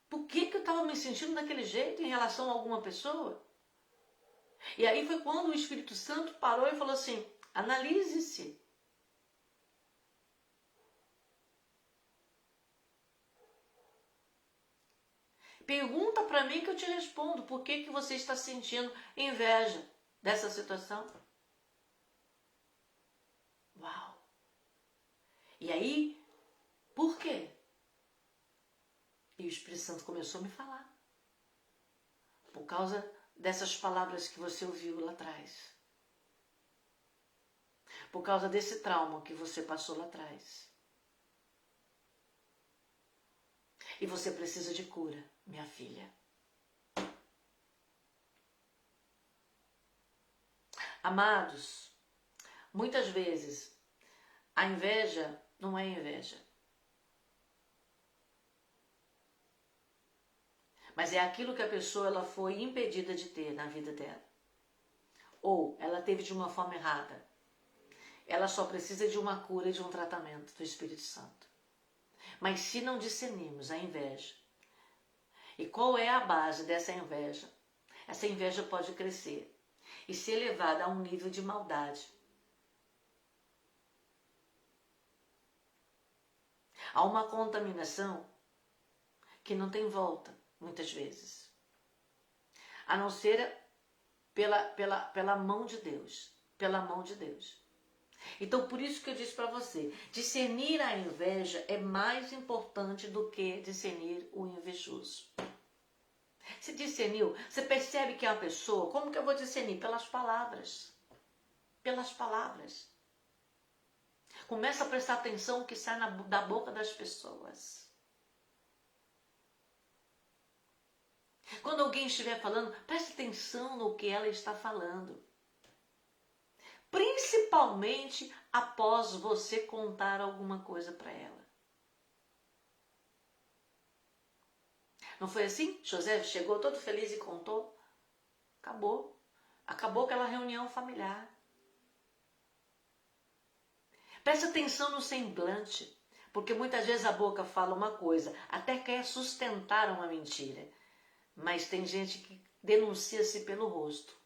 Por que eu estava me sentindo daquele jeito em relação a alguma pessoa? E aí foi quando o Espírito Santo parou e falou assim, analise-se. Pergunta para mim que eu te respondo. Por que você está sentindo inveja dessa situação? Uau! E aí, por quê? E o Espírito Santo começou a me falar. Por causa dessas palavras que você ouviu lá atrás. Por causa desse trauma que você passou lá atrás. E você precisa de cura, minha filha. Amados, muitas vezes a inveja não é inveja. Mas é aquilo que a pessoa ela foi impedida de ter na vida dela. Ou ela teve de uma forma errada. Ela só precisa de uma cura e de um tratamento do Espírito Santo. Mas se não discernirmos a inveja, e qual é a base dessa inveja? Essa inveja pode crescer e ser levada a um nível de maldade. Há uma contaminação que não tem volta, muitas vezes. A não ser pela mão de Deus. Pela mão de Deus. Então, por isso que eu disse para você, discernir a inveja é mais importante do que discernir o invejoso. Se discerniu, você percebe que é uma pessoa, como que eu vou discernir? Pelas palavras. Pelas palavras. Começa a prestar atenção no que sai da boca das pessoas. Quando alguém estiver falando, preste atenção no que ela está falando. Principalmente após você contar alguma coisa para ela. Não foi assim? José chegou todo feliz e contou. Acabou. Acabou aquela reunião familiar. Preste atenção no semblante, porque muitas vezes a boca fala uma coisa, até quer sustentar uma mentira. Mas tem gente que denuncia-se pelo rosto.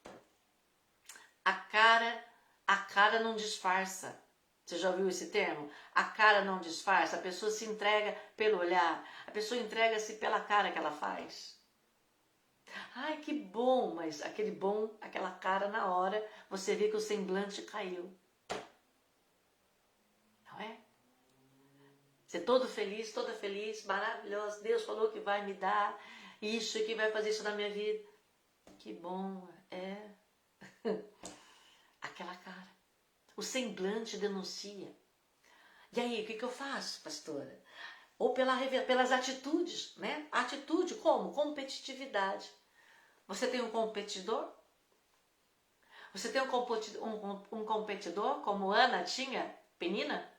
A cara não disfarça. Você já ouviu esse termo? A cara não disfarça. A pessoa se entrega pelo olhar. A pessoa entrega-se pela cara que ela faz. Ai, que bom, mas aquela cara na hora, você vê que o semblante caiu. Não é? Você todo feliz, toda feliz, maravilhoso. Deus falou que vai me dar isso, que vai fazer isso na minha vida. Que bom, é. Aquela cara. O semblante denuncia. E aí, o que eu faço, pastora? Ou pelas atitudes, né? Atitude como? Competitividade. Você tem um competidor? Você tem um competidor como Ana tinha, Penina?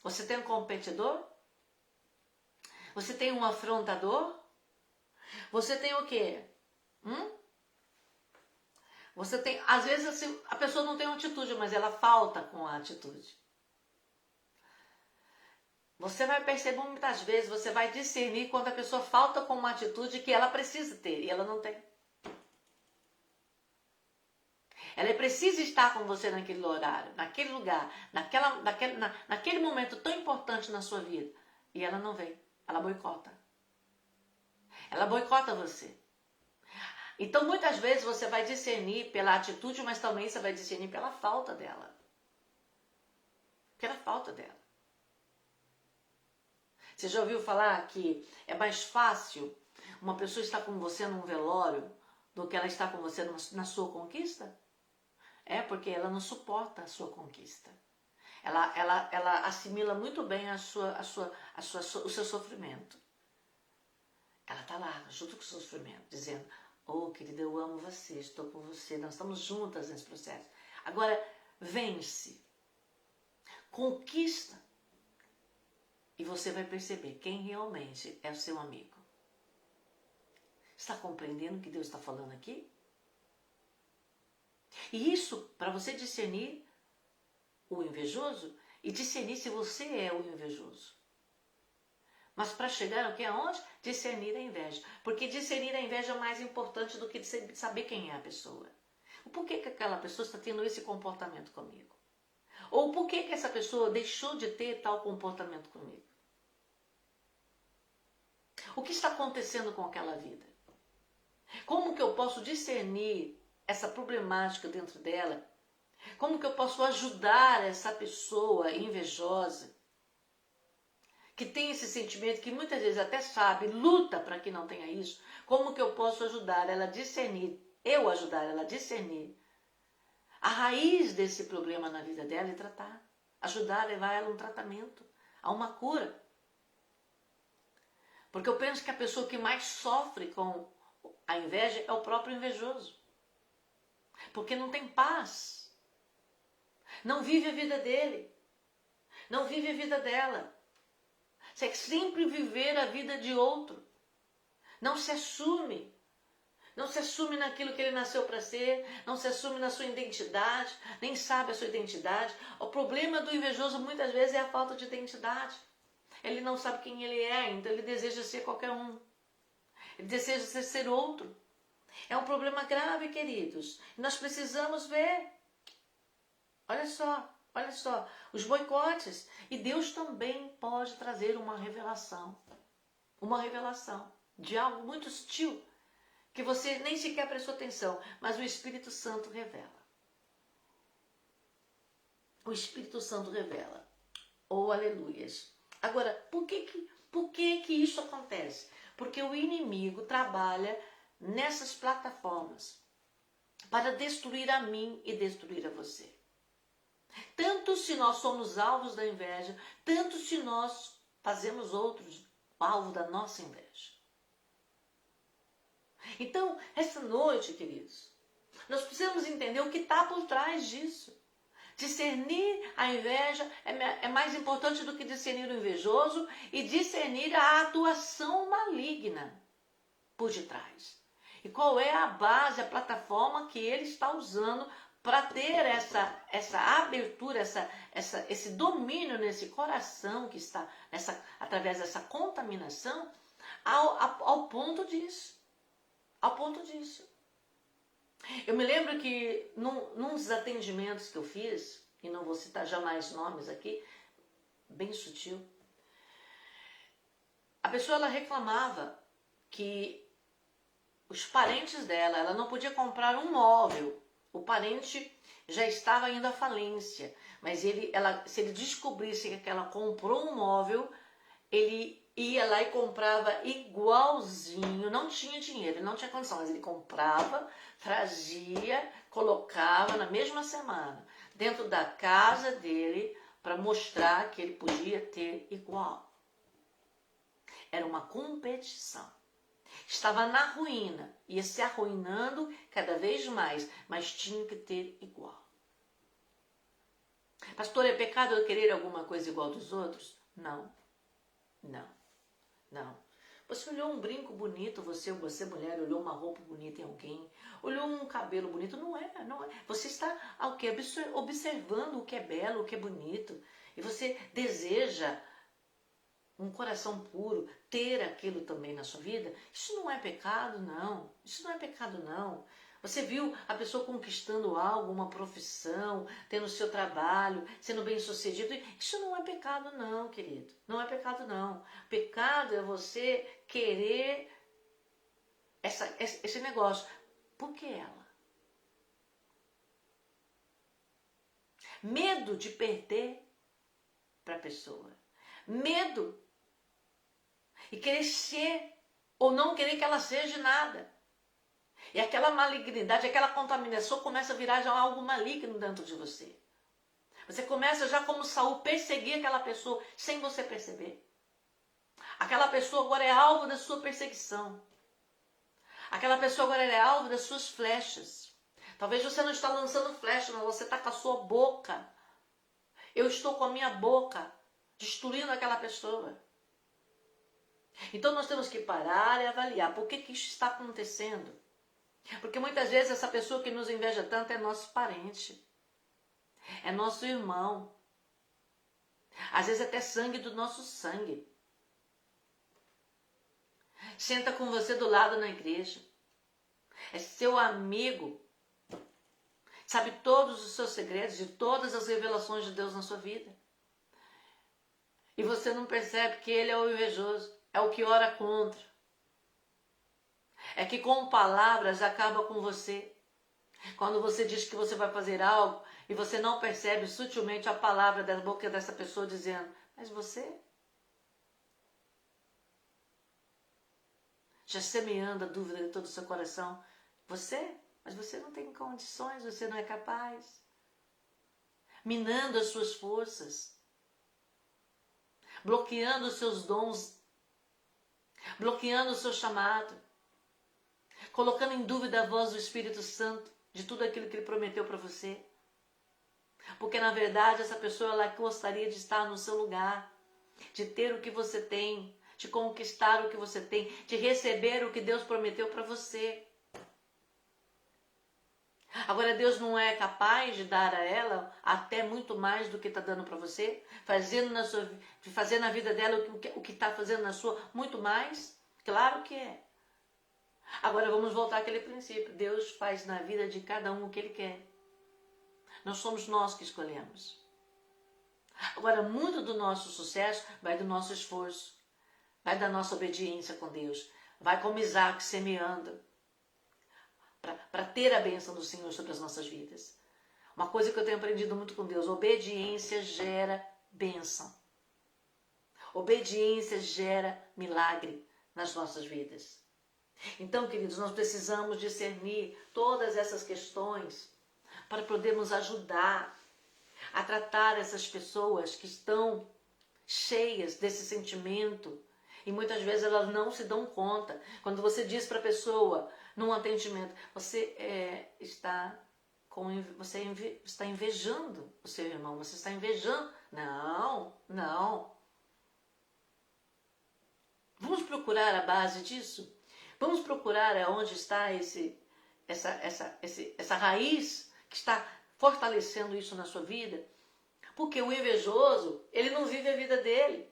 Você tem um competidor? Você tem um afrontador? Você tem o quê? Você tem, às vezes assim, a pessoa não tem uma atitude, mas ela falta com a atitude. Você vai perceber muitas vezes, você vai discernir quando a pessoa falta com uma atitude que ela precisa ter e ela não tem. Ela precisa estar com você naquele horário, naquele lugar, naquele momento tão importante na sua vida. E ela não vem, ela boicota. Ela boicota você. Então, muitas vezes você vai discernir pela atitude, mas também você vai discernir pela falta dela. Pela falta dela. Você já ouviu falar que é mais fácil uma pessoa estar com você num velório do que ela estar com você na sua conquista? É porque ela não suporta a sua conquista. Ela assimila muito bem o seu sofrimento. Ela está lá, junto com o seu sofrimento, dizendo: oh, querida, eu amo você, estou com você, nós estamos juntas nesse processo. Agora, vence, conquista, e você vai perceber quem realmente é o seu amigo. Está compreendendo o que Deus está falando aqui? E isso, para você discernir o invejoso e discernir se você é o invejoso. Mas para chegar ao que? Aonde? Discernir a inveja. Porque discernir a inveja é mais importante do que saber quem é a pessoa. Por que aquela pessoa está tendo esse comportamento comigo? Ou por que essa pessoa deixou de ter tal comportamento comigo? O que está acontecendo com aquela vida? Como que eu posso discernir essa problemática dentro dela? Como que eu posso ajudar essa pessoa invejosa, que tem esse sentimento, que muitas vezes até sabe, luta para que não tenha isso? Como que eu posso ajudar ela a discernir, ajudar ela a discernir a raiz desse problema na vida dela e tratar, ajudar a levar ela a um tratamento, a uma cura? Porque eu penso que a pessoa que mais sofre com a inveja é o próprio invejoso. Porque não tem paz. Não vive a vida dele. Não vive a vida dela. Você quer sempre viver a vida de outro. Não se assume. Não se assume naquilo que ele nasceu para ser. Não se assume na sua identidade. Nem sabe a sua identidade. O problema do invejoso muitas vezes é a falta de identidade. Ele não sabe quem ele é, então ele deseja ser qualquer um. Ele deseja ser outro. É um problema grave, queridos. E nós precisamos ver. Olha só, os boicotes. E Deus também pode trazer uma revelação de algo muito sutil, que você nem sequer prestou atenção, mas o Espírito Santo revela. O Espírito Santo revela. Oh, aleluias. Agora, por que isso acontece? Porque o inimigo trabalha nessas plataformas para destruir a mim e destruir a você. Tanto se nós somos alvos da inveja, tanto se nós fazemos outros alvo da nossa inveja. Então, essa noite, queridos, nós precisamos entender o que está por trás disso. Discernir a inveja é mais importante do que discernir o invejoso e discernir a atuação maligna por detrás. E qual é a base, a plataforma que ele está usando para ter essa abertura, esse domínio nesse coração que está através dessa contaminação ao ponto disso. Ao ponto disso. Eu me lembro que num dos atendimentos que eu fiz, e não vou citar jamais nomes aqui, bem sutil, a pessoa ela reclamava que os parentes dela, ela não podia comprar um móvel. O parente já estava indo à falência, mas se ele descobrisse que ela comprou um móvel, ele ia lá e comprava igualzinho, não tinha dinheiro, ele não tinha condição, mas ele comprava, trazia, colocava na mesma semana, dentro da casa dele, para mostrar que ele podia ter igual. Era uma competição. Estava na ruína, ia se arruinando cada vez mais, mas tinha que ter igual. Pastor, é pecado eu querer alguma coisa igual dos outros? Não. Você olhou um brinco bonito, você mulher, olhou uma roupa bonita em alguém, olhou um cabelo bonito, não é. Você está observando o que é belo, o que é bonito, e você deseja um coração puro, ter aquilo também na sua vida. Isso não é pecado, não. Você viu a pessoa conquistando algo, uma profissão, tendo o seu trabalho, sendo bem sucedido. Isso não é pecado não, querido. Não é pecado não. Pecado é você querer esse negócio. Por que ela? Medo de perder para a pessoa. Medo e querer ser ou não querer que ela seja nada. E aquela malignidade, aquela contaminação começa a virar já algo maligno dentro de você. Você começa já como Saul perseguir aquela pessoa sem você perceber. Aquela pessoa agora é alvo da sua perseguição. Aquela pessoa agora é alvo das suas flechas. Talvez você não está lançando flecha, mas você está com a sua boca. Eu estou com a minha boca destruindo aquela pessoa. Então nós temos que parar e avaliar por que isso está acontecendo. Porque muitas vezes essa pessoa que nos inveja tanto é nosso parente. É nosso irmão. Às vezes até sangue do nosso sangue. Senta com você do lado na igreja. É seu amigo. Sabe todos os seus segredos, de todas as revelações de Deus na sua vida. E você não percebe que ele é o invejoso. É o que ora contra. É que com palavras acaba com você. Quando você diz que você vai fazer algo e você não percebe sutilmente a palavra da boca dessa pessoa dizendo: mas você? Já semeando a dúvida de todo o seu coração. Você? Mas você não tem condições, você não é capaz. Minando as suas forças. Bloqueando os seus dons. Bloqueando o seu chamado. Colocando em dúvida a voz do Espírito Santo de tudo aquilo que ele prometeu para você. Porque na verdade essa pessoa ela gostaria de estar no seu lugar. De ter o que você tem. De conquistar o que você tem. De receber o que Deus prometeu para você. Agora Deus não é capaz de dar a ela até muito mais do que está dando para você? Fazer na vida dela o que está fazendo na sua muito mais? Claro que é. Agora vamos voltar àquele princípio. Deus faz na vida de cada um o que Ele quer. Não somos nós que escolhemos. Agora muito do nosso sucesso vai do nosso esforço. Vai da nossa obediência com Deus. Vai como Isaac semeando. Para ter a bênção do Senhor sobre as nossas vidas. Uma coisa que eu tenho aprendido muito com Deus. Obediência gera bênção. Obediência gera milagre nas nossas vidas. Então, queridos, nós precisamos discernir todas essas questões para podermos ajudar a tratar essas pessoas que estão cheias desse sentimento e muitas vezes elas não se dão conta. Quando você diz para a pessoa, num atendimento, você está invejando o seu irmão, você está invejando. Não, não. Vamos procurar a base disso? Vamos procurar onde está essa raiz que está fortalecendo isso na sua vida? Porque o invejoso, ele não vive a vida dele.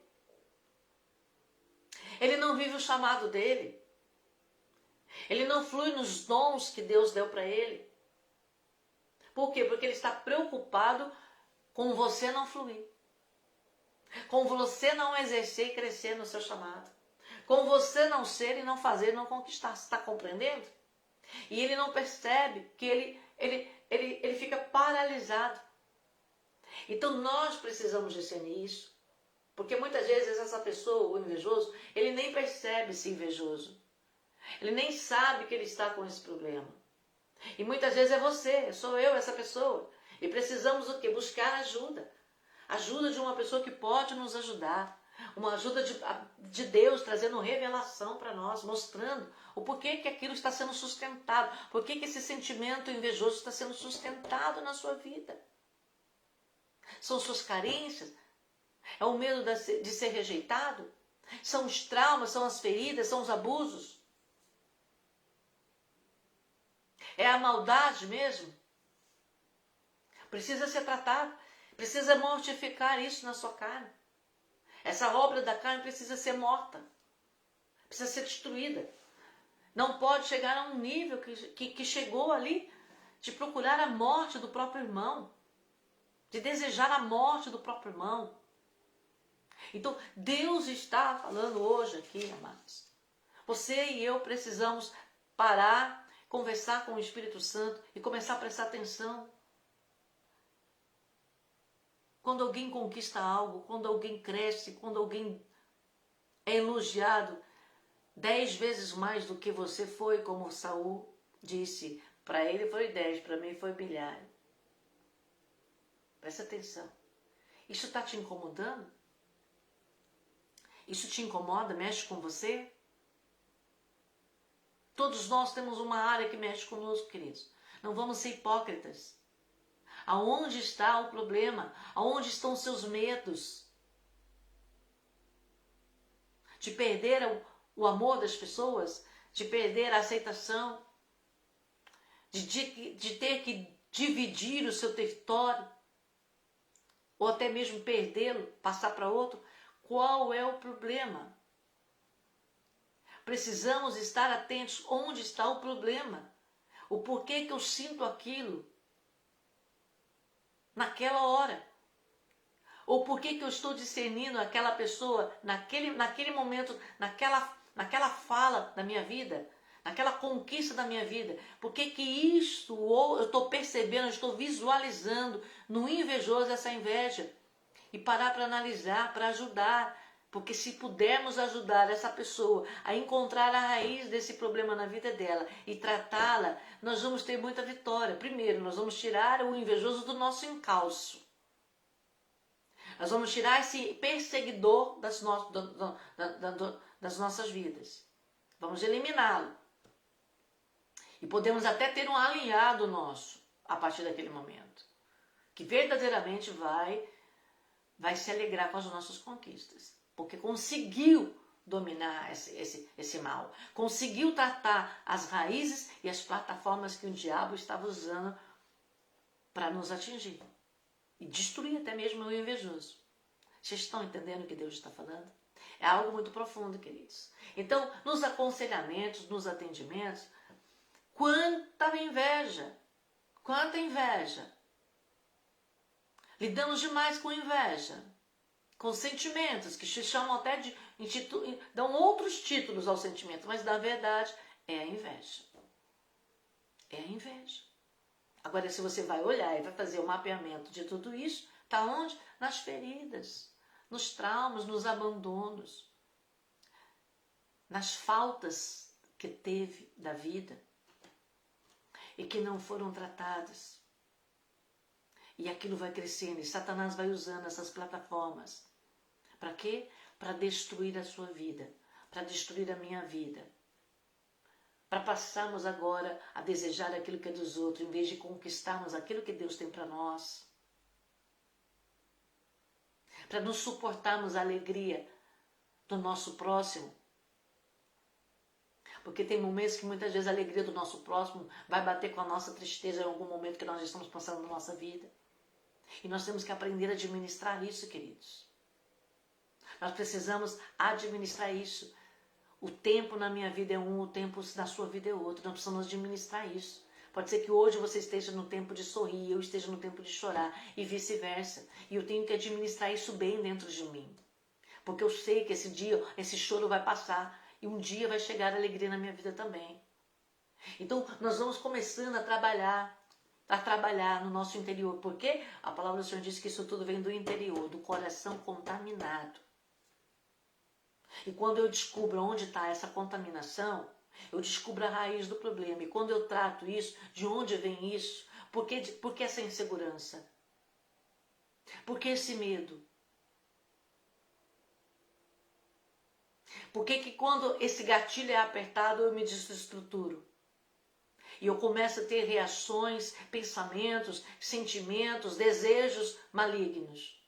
Ele não vive o chamado dele. Ele não flui nos dons que Deus deu para ele. Por quê? Porque ele está preocupado com você não fluir. Com você não exercer e crescer no seu chamado. Com você não ser e não fazer e não conquistar. Você está compreendendo? E ele não percebe que ele fica paralisado. Então nós precisamos discernir isso. Porque muitas vezes essa pessoa, o invejoso, ele nem percebe esse invejoso. Ele nem sabe que ele está com esse problema. E muitas vezes é você, sou eu, essa pessoa. E precisamos o quê? Buscar ajuda. Ajuda de uma pessoa que pode nos ajudar. Uma ajuda de Deus trazendo revelação para nós, mostrando o porquê que aquilo está sendo sustentado. Porquê que esse sentimento invejoso está sendo sustentado na sua vida. São suas carências? É o medo de ser rejeitado? São os traumas, são as feridas, são os abusos? É a maldade mesmo? Precisa ser tratado. Precisa mortificar isso na sua carne. Essa obra da carne precisa ser morta. Precisa ser destruída. Não pode chegar a um nível que chegou ali de procurar a morte do próprio irmão. De desejar a morte do próprio irmão. Então, Deus está falando hoje aqui, amados. Você e eu precisamos parar, conversar com o Espírito Santo e começar a prestar atenção. Quando alguém conquista algo, quando alguém cresce, quando alguém é elogiado 10 vezes mais do que você foi, como Saul disse. Para ele foi 10, para mim foi milhares. Presta atenção. Isso está te incomodando? Isso te incomoda? Mexe com você? Todos nós temos uma área que mexe conosco, queridos. Não vamos ser hipócritas. Aonde está o problema? Aonde estão os seus medos? De perder o amor das pessoas? De perder a aceitação? De ter que dividir o seu território? Ou até mesmo perdê-lo, passar para outro? Qual é o problema? Precisamos estar atentos onde está o problema. O porquê que eu sinto aquilo naquela hora. Ou porquê que eu estou discernindo aquela pessoa naquele momento, naquela fala da minha vida, naquela conquista da minha vida. Por que que isto, ou eu estou percebendo, eu estou visualizando no invejoso essa inveja? E parar para analisar, para ajudar. Porque se pudermos ajudar essa pessoa a encontrar a raiz desse problema na vida dela e tratá-la, nós vamos ter muita vitória. Primeiro, nós vamos tirar o invejoso do nosso encalço. Nós vamos tirar esse perseguidor das nossas vidas. Vamos eliminá-lo. E podemos até ter um alinhado nosso a partir daquele momento. Que verdadeiramente vai se alegrar com as nossas conquistas. Porque conseguiu dominar esse mal. Conseguiu tratar as raízes e as plataformas que o diabo estava usando para nos atingir. E destruir até mesmo o invejoso. Vocês estão entendendo o que Deus está falando? É algo muito profundo, queridos. Então, nos aconselhamentos, nos atendimentos, quanta inveja! Quanta inveja! Lidamos demais com inveja. Com sentimentos que se chamam até dão outros títulos aos sentimentos, mas na verdade é a inveja. É a inveja. Agora, se você vai olhar e vai fazer o mapeamento de tudo isso, está onde? Nas feridas, nos traumas, nos abandonos, nas faltas que teve da vida e que não foram tratadas. E aquilo vai crescendo e Satanás vai usando essas plataformas. Para quê? Para destruir a sua vida, para destruir a minha vida. Para passarmos agora a desejar aquilo que é dos outros, em vez de conquistarmos aquilo que Deus tem para nós. Para não suportarmos a alegria do nosso próximo. Porque tem momentos que muitas vezes a alegria do nosso próximo vai bater com a nossa tristeza em algum momento que nós estamos passando na nossa vida. E nós temos que aprender a administrar isso, queridos. Nós precisamos administrar isso. O tempo na minha vida é um, o tempo na sua vida é outro. Nós precisamos administrar isso. Pode ser que hoje você esteja no tempo de sorrir, eu esteja no tempo de chorar e vice-versa. E eu tenho que administrar isso bem dentro de mim. Porque eu sei que esse dia, esse choro vai passar e um dia vai chegar a alegria na minha vida também. Então nós vamos começando a trabalhar no nosso interior. Porque a palavra do Senhor diz que isso tudo vem do interior, do coração contaminado. E quando eu descubro onde está essa contaminação, eu descubro a raiz do problema. E quando eu trato isso, de onde vem isso? Por que essa insegurança? Por que esse medo? Por que quando esse gatilho é apertado, eu me desestruturo? E eu começo a ter reações, pensamentos, sentimentos, desejos malignos.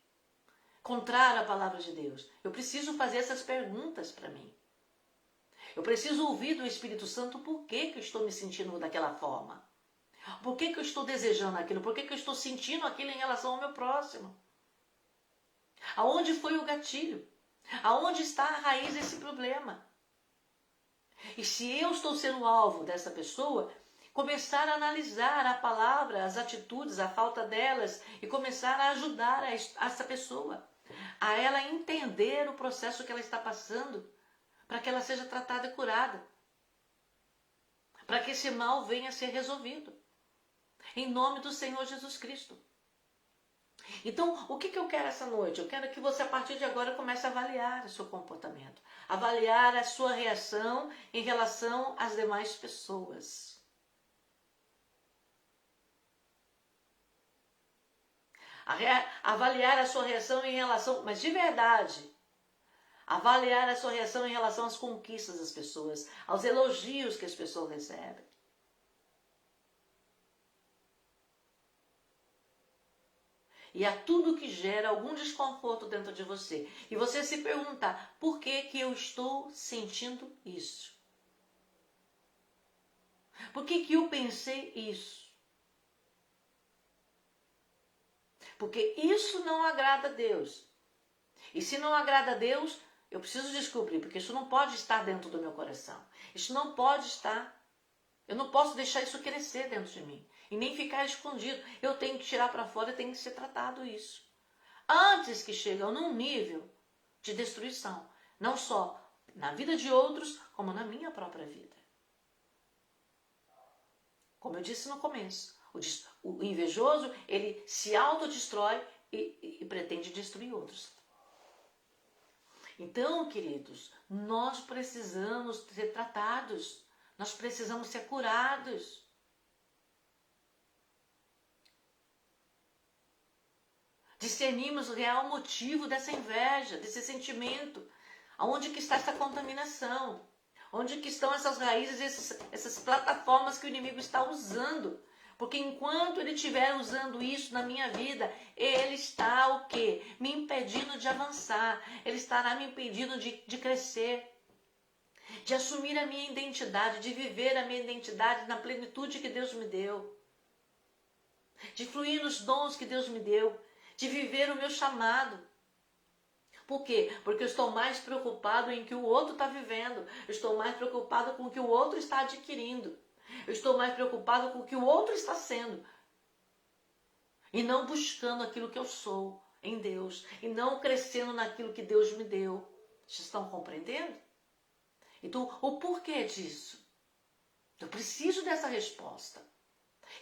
Contrário à palavra de Deus. Eu preciso fazer essas perguntas para mim. Eu preciso ouvir do Espírito Santo por que eu estou me sentindo daquela forma. Por que eu estou desejando aquilo? Por que eu estou sentindo aquilo em relação ao meu próximo? Aonde foi o gatilho? Aonde está a raiz desse problema? E se eu estou sendo alvo dessa pessoa, começar a analisar a palavra, as atitudes, a falta delas e começar a ajudar essa pessoa. A ela entender o processo que ela está passando, para que ela seja tratada e curada, para que esse mal venha a ser resolvido, em nome do Senhor Jesus Cristo. Então, o que eu quero essa noite? Eu quero que você, a partir de agora, comece a avaliar o seu comportamento. Avaliar a sua reação em relação às demais pessoas. Avaliar a sua reação em relação, mas de verdade, avaliar a sua reação em relação às conquistas das pessoas, aos elogios que as pessoas recebem. E a tudo que gera algum desconforto dentro de você. E você se perguntar, por que eu estou sentindo isso? Por que eu pensei isso? Porque isso não agrada a Deus. E se não agrada a Deus, eu preciso descobrir, porque isso não pode estar dentro do meu coração. Isso não pode estar. Eu não posso deixar isso crescer dentro de mim. E nem ficar escondido. Eu tenho que tirar para fora e tem que ser tratado isso. Antes que chegue num nível de destruição. Não só na vida de outros, como na minha própria vida. Como eu disse no começo, o invejoso, ele se autodestrói e pretende destruir outros. Então, queridos, nós precisamos ser tratados. Nós precisamos ser curados. Discernimos o real motivo dessa inveja, desse sentimento. Aonde que está essa contaminação? Onde que estão essas raízes, essas plataformas que o inimigo está usando? Porque enquanto ele estiver usando isso na minha vida, ele está o quê? Me impedindo de avançar. Ele estará me impedindo de crescer. De assumir a minha identidade, de viver a minha identidade na plenitude que Deus me deu. De fluir nos dons que Deus me deu. De viver o meu chamado. Por quê? Porque eu estou mais preocupado em que o outro está vivendo. Eu estou mais preocupado com o que o outro está adquirindo. Eu estou mais preocupado com o que o outro está sendo. E não buscando aquilo que eu sou em Deus. E não crescendo naquilo que Deus me deu. Vocês estão compreendendo? Então, o porquê disso? Eu preciso dessa resposta.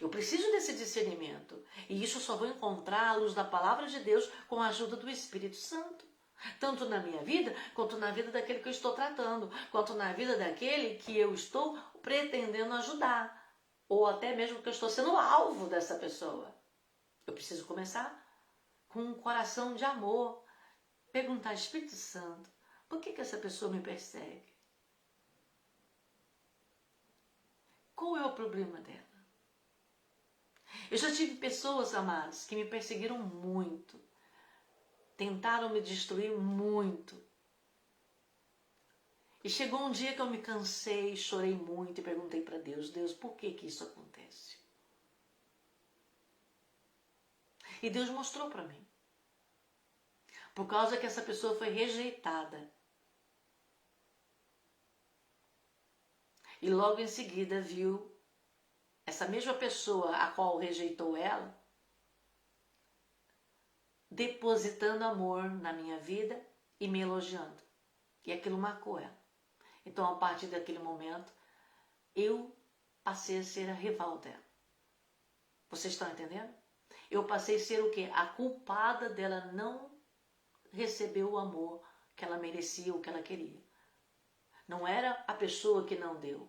Eu preciso desse discernimento. E isso eu só vou encontrar à luz da palavra de Deus com a ajuda do Espírito Santo. Tanto na minha vida, quanto na vida daquele que eu estou tratando. Quanto na vida daquele que eu estou pretendendo ajudar. Ou até mesmo que eu estou sendo alvo dessa pessoa. Eu preciso começar com um coração de amor. Perguntar, Espírito Santo, por que essa pessoa me persegue? Qual é o problema dela? Eu já tive pessoas, amadas, que me perseguiram muito. Tentaram me destruir muito. E chegou um dia que eu me cansei, chorei muito e perguntei para Deus, Deus, por que isso acontece? E Deus mostrou para mim. Por causa que essa pessoa foi rejeitada. E logo em seguida viu essa mesma pessoa a qual rejeitou ela, depositando amor na minha vida e me elogiando. E aquilo marcou ela. Então, a partir daquele momento, eu passei a ser a rival dela. Vocês estão entendendo? Eu passei a ser o quê? A culpada dela não receber o amor que ela merecia, o que ela queria. Não era a pessoa que não deu.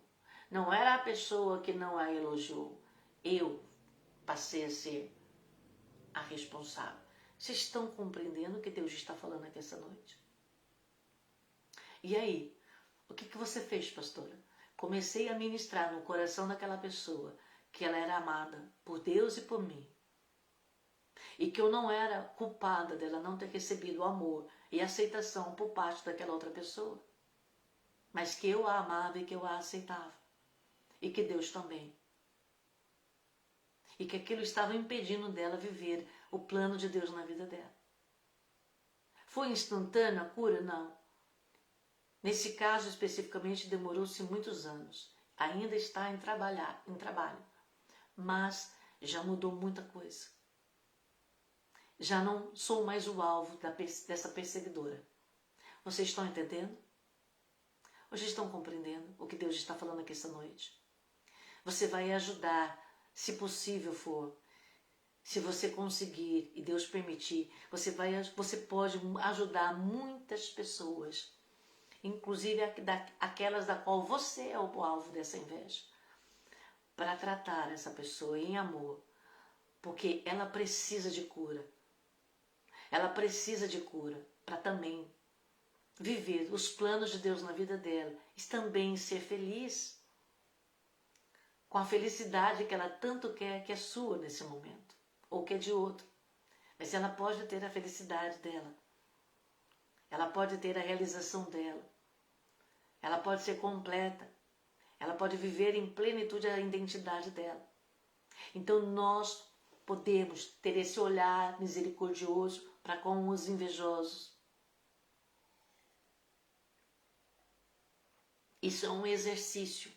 Não era a pessoa que não a elogiou. Eu passei a ser a responsável. Vocês estão compreendendo o que Deus está falando aqui essa noite? E aí, o que você fez, pastora? Comecei a ministrar no coração daquela pessoa que ela era amada por Deus e por mim. E que eu não era culpada dela não ter recebido o amor e aceitação por parte daquela outra pessoa. Mas que eu a amava e que eu a aceitava. E que Deus também. E que aquilo estava impedindo dela viver o plano de Deus na vida dela. Foi instantânea a cura? Não. Nesse caso especificamente demorou-se muitos anos. Ainda está em trabalho. Mas já mudou muita coisa. Já não sou mais o alvo dessa perseguidora. Vocês estão entendendo? Vocês estão compreendendo o que Deus está falando aqui essa noite? Você vai ajudar, se possível for, Se você conseguir e Deus permitir, você pode ajudar muitas pessoas, inclusive aquelas da qual você é o alvo dessa inveja, para tratar essa pessoa em amor, porque ela precisa de cura. Ela precisa de cura para também viver os planos de Deus na vida dela e também ser feliz com a felicidade que ela tanto quer, que é sua nesse momento, ou que é de outro. Mas ela pode ter a felicidade dela. Ela pode ter a realização dela. Ela pode ser completa. Ela pode viver em plenitude a identidade dela. Então nós podemos ter esse olhar misericordioso para com os invejosos. Isso é um exercício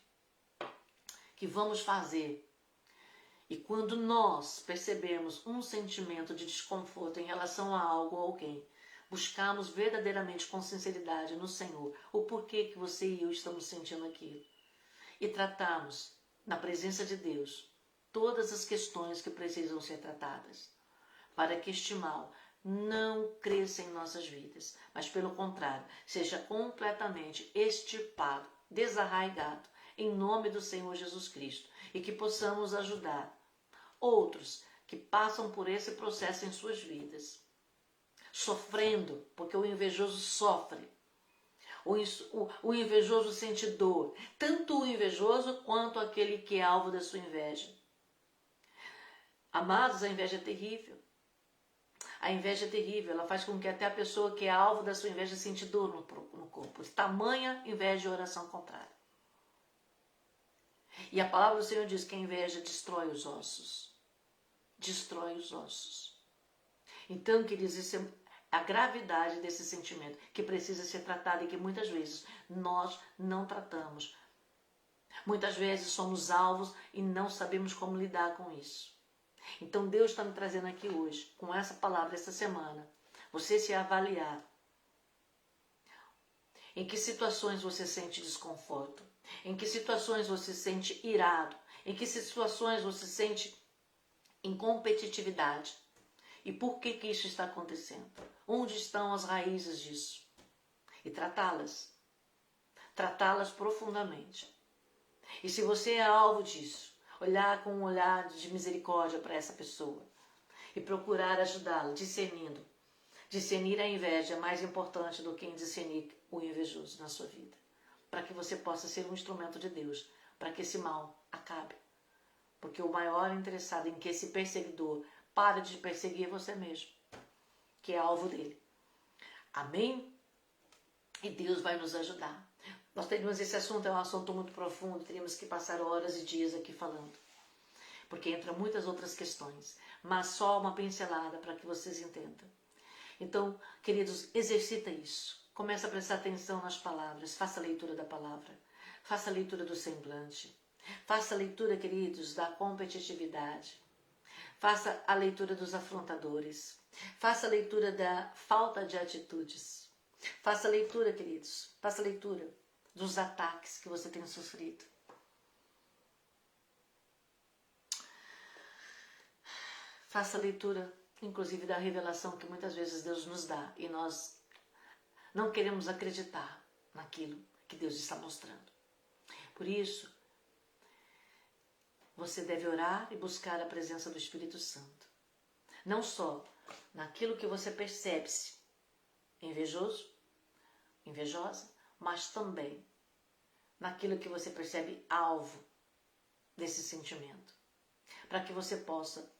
que vamos fazer. E quando nós percebemos um sentimento de desconforto em relação a algo ou alguém, buscamos verdadeiramente com sinceridade no Senhor o porquê que você e eu estamos sentindo aquilo. E tratamos, na presença de Deus, todas as questões que precisam ser tratadas, para que este mal não cresça em nossas vidas, mas pelo contrário, seja completamente extirpado, desarraigado, em nome do Senhor Jesus Cristo, e que possamos ajudar outros que passam por esse processo em suas vidas, sofrendo, porque o invejoso sofre. O invejoso sente dor, tanto o invejoso quanto aquele que é alvo da sua inveja. Amados, a inveja é terrível. A inveja é terrível, ela faz com que até a pessoa que é alvo da sua inveja sente dor no corpo. Tamanha inveja e oração contrária. E a palavra do Senhor diz que a inveja destrói os ossos. Destrói os ossos. Então, queridos, isso é a gravidade desse sentimento que precisa ser tratado e que muitas vezes nós não tratamos. Muitas vezes somos alvos e não sabemos como lidar com isso. Então Deus está me trazendo aqui hoje, com essa palavra, essa semana, você se avaliar. Em que situações você sente desconforto? Em que situações você sente irado? Em que situações você sente incompetitividade? E por que isso está acontecendo? Onde estão as raízes disso? E tratá-las. Tratá-las profundamente. E se você é alvo disso, olhar com um olhar de misericórdia para essa pessoa e procurar ajudá-la, discernindo. Discernir a inveja é mais importante do que discernir o invejoso na sua vida. Para que você possa ser um instrumento de Deus, para que esse mal acabe. Porque o maior interessado em que esse perseguidor pare de perseguir é você mesmo, que é alvo dele. Amém? E Deus vai nos ajudar. Nós teríamos esse assunto, é um assunto muito profundo, teríamos que passar horas e dias aqui falando. Porque entra muitas outras questões, mas só uma pincelada para que vocês entendam. Então, queridos, exercita isso. Começa a prestar atenção nas palavras, faça a leitura da palavra, faça a leitura do semblante, faça a leitura, queridos, da competitividade, faça a leitura dos afrontadores, faça a leitura da falta de atitudes, faça a leitura, queridos, faça a leitura dos ataques que você tem sofrido. Faça a leitura, inclusive, da revelação que muitas vezes Deus nos dá e nós não queremos acreditar naquilo que Deus está mostrando. Por isso, você deve orar e buscar a presença do Espírito Santo. Não só naquilo que você percebe-se invejoso, invejosa, mas também naquilo que você percebe alvo desse sentimento. Para que você possa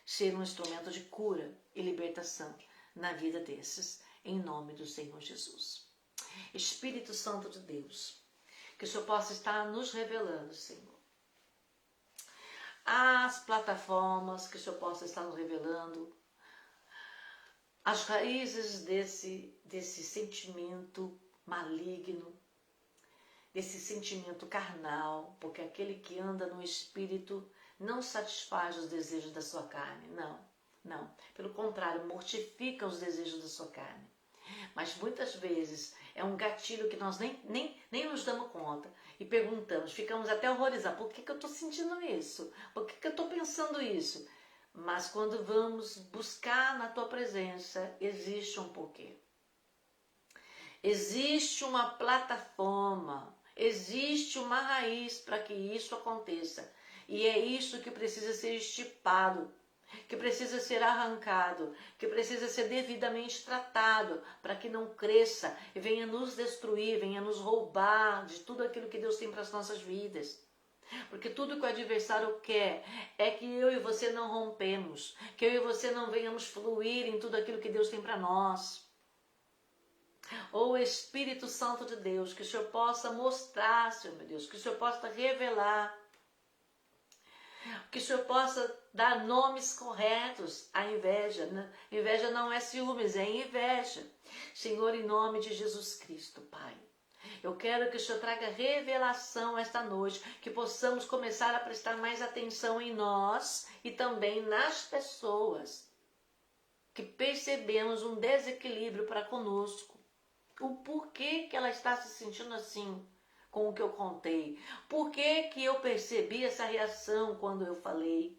ser um instrumento de cura e libertação na vida desses, em nome do Senhor Jesus. Espírito Santo de Deus, que o Senhor possa estar nos revelando, Senhor, as plataformas, que o Senhor possa estar nos revelando, as raízes desse sentimento maligno, desse sentimento carnal, porque aquele que anda no Espírito não satisfaz os desejos da sua carne, não. Pelo contrário, mortifica os desejos da sua carne. Mas muitas vezes é um gatilho que nós nem nos damos conta e perguntamos, ficamos até horrorizados, por que eu estou sentindo isso? Por que eu estou pensando isso? Mas quando vamos buscar na tua presença, existe um porquê. Existe uma plataforma, existe uma raiz para que isso aconteça. E é isso que precisa ser estipado, que precisa ser arrancado, que precisa ser devidamente tratado, para que não cresça e venha nos destruir, venha nos roubar de tudo aquilo que Deus tem para as nossas vidas. Porque tudo que o adversário quer é que eu e você não rompemos, que eu e você não venhamos fluir em tudo aquilo que Deus tem para nós. Ô Espírito Santo de Deus, que o Senhor possa mostrar, Senhor meu Deus, que o Senhor possa revelar, que o Senhor possa dar nomes corretos à inveja. Né? Inveja não é ciúmes, é inveja. Senhor, em nome de Jesus Cristo, Pai. Eu quero que o Senhor traga revelação esta noite, que possamos começar a prestar mais atenção em nós e também nas pessoas, que percebemos um desequilíbrio para conosco. O porquê que ela está se sentindo assim com o que eu contei. Por que que eu percebi essa reação quando eu falei?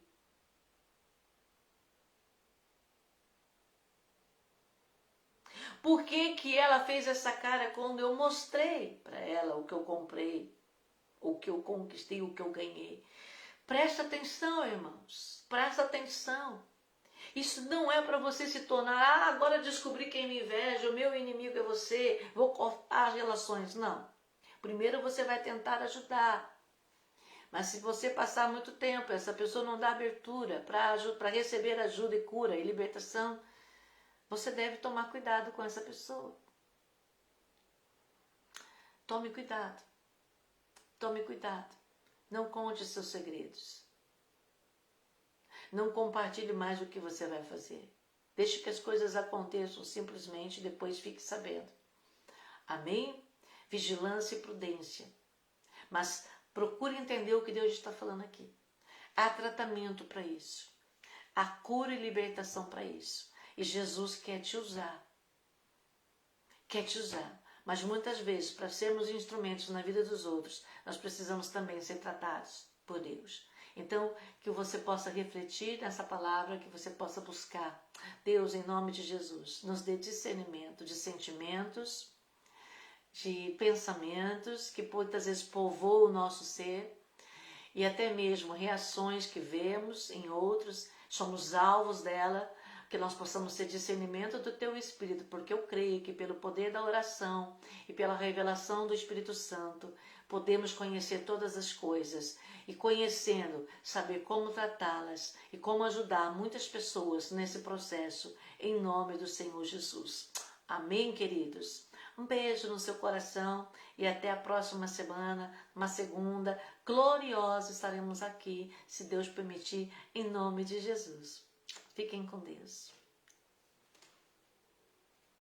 Por que que ela fez essa cara quando eu mostrei para ela o que eu comprei, o que eu conquistei, o que eu ganhei? Presta atenção, irmãos. Presta atenção. Isso não é para você se tornar, agora descobri quem me inveja, o meu inimigo é você, vou cortar as relações. Não. Primeiro você vai tentar ajudar. Mas se você passar muito tempo, essa pessoa não dá abertura para receber ajuda e cura e libertação, você deve tomar cuidado com essa pessoa. Tome cuidado. Tome cuidado. Não conte seus segredos. Não compartilhe mais o que você vai fazer. Deixe que as coisas aconteçam simplesmente e depois fique sabendo. Amém? Vigilância e prudência. Mas procure entender o que Deus está falando aqui. Há tratamento para isso. Há cura e libertação para isso. E Jesus quer te usar. Quer te usar. Mas muitas vezes, para sermos instrumentos na vida dos outros, nós precisamos também ser tratados por Deus. Então, que você possa refletir nessa palavra, que você possa buscar. Deus, em nome de Jesus, nos dê discernimento de sentimentos, de pensamentos que muitas vezes povoam o nosso ser e até mesmo reações que vemos em outros, somos alvos dela, que nós possamos ter discernimento do Teu Espírito, porque eu creio que pelo poder da oração e pela revelação do Espírito Santo, podemos conhecer todas as coisas e conhecendo, saber como tratá-las e como ajudar muitas pessoas nesse processo, em nome do Senhor Jesus. Amém, queridos? Um beijo no seu coração e até a próxima semana, uma segunda gloriosa, estaremos aqui, se Deus permitir, em nome de Jesus. Fiquem com Deus.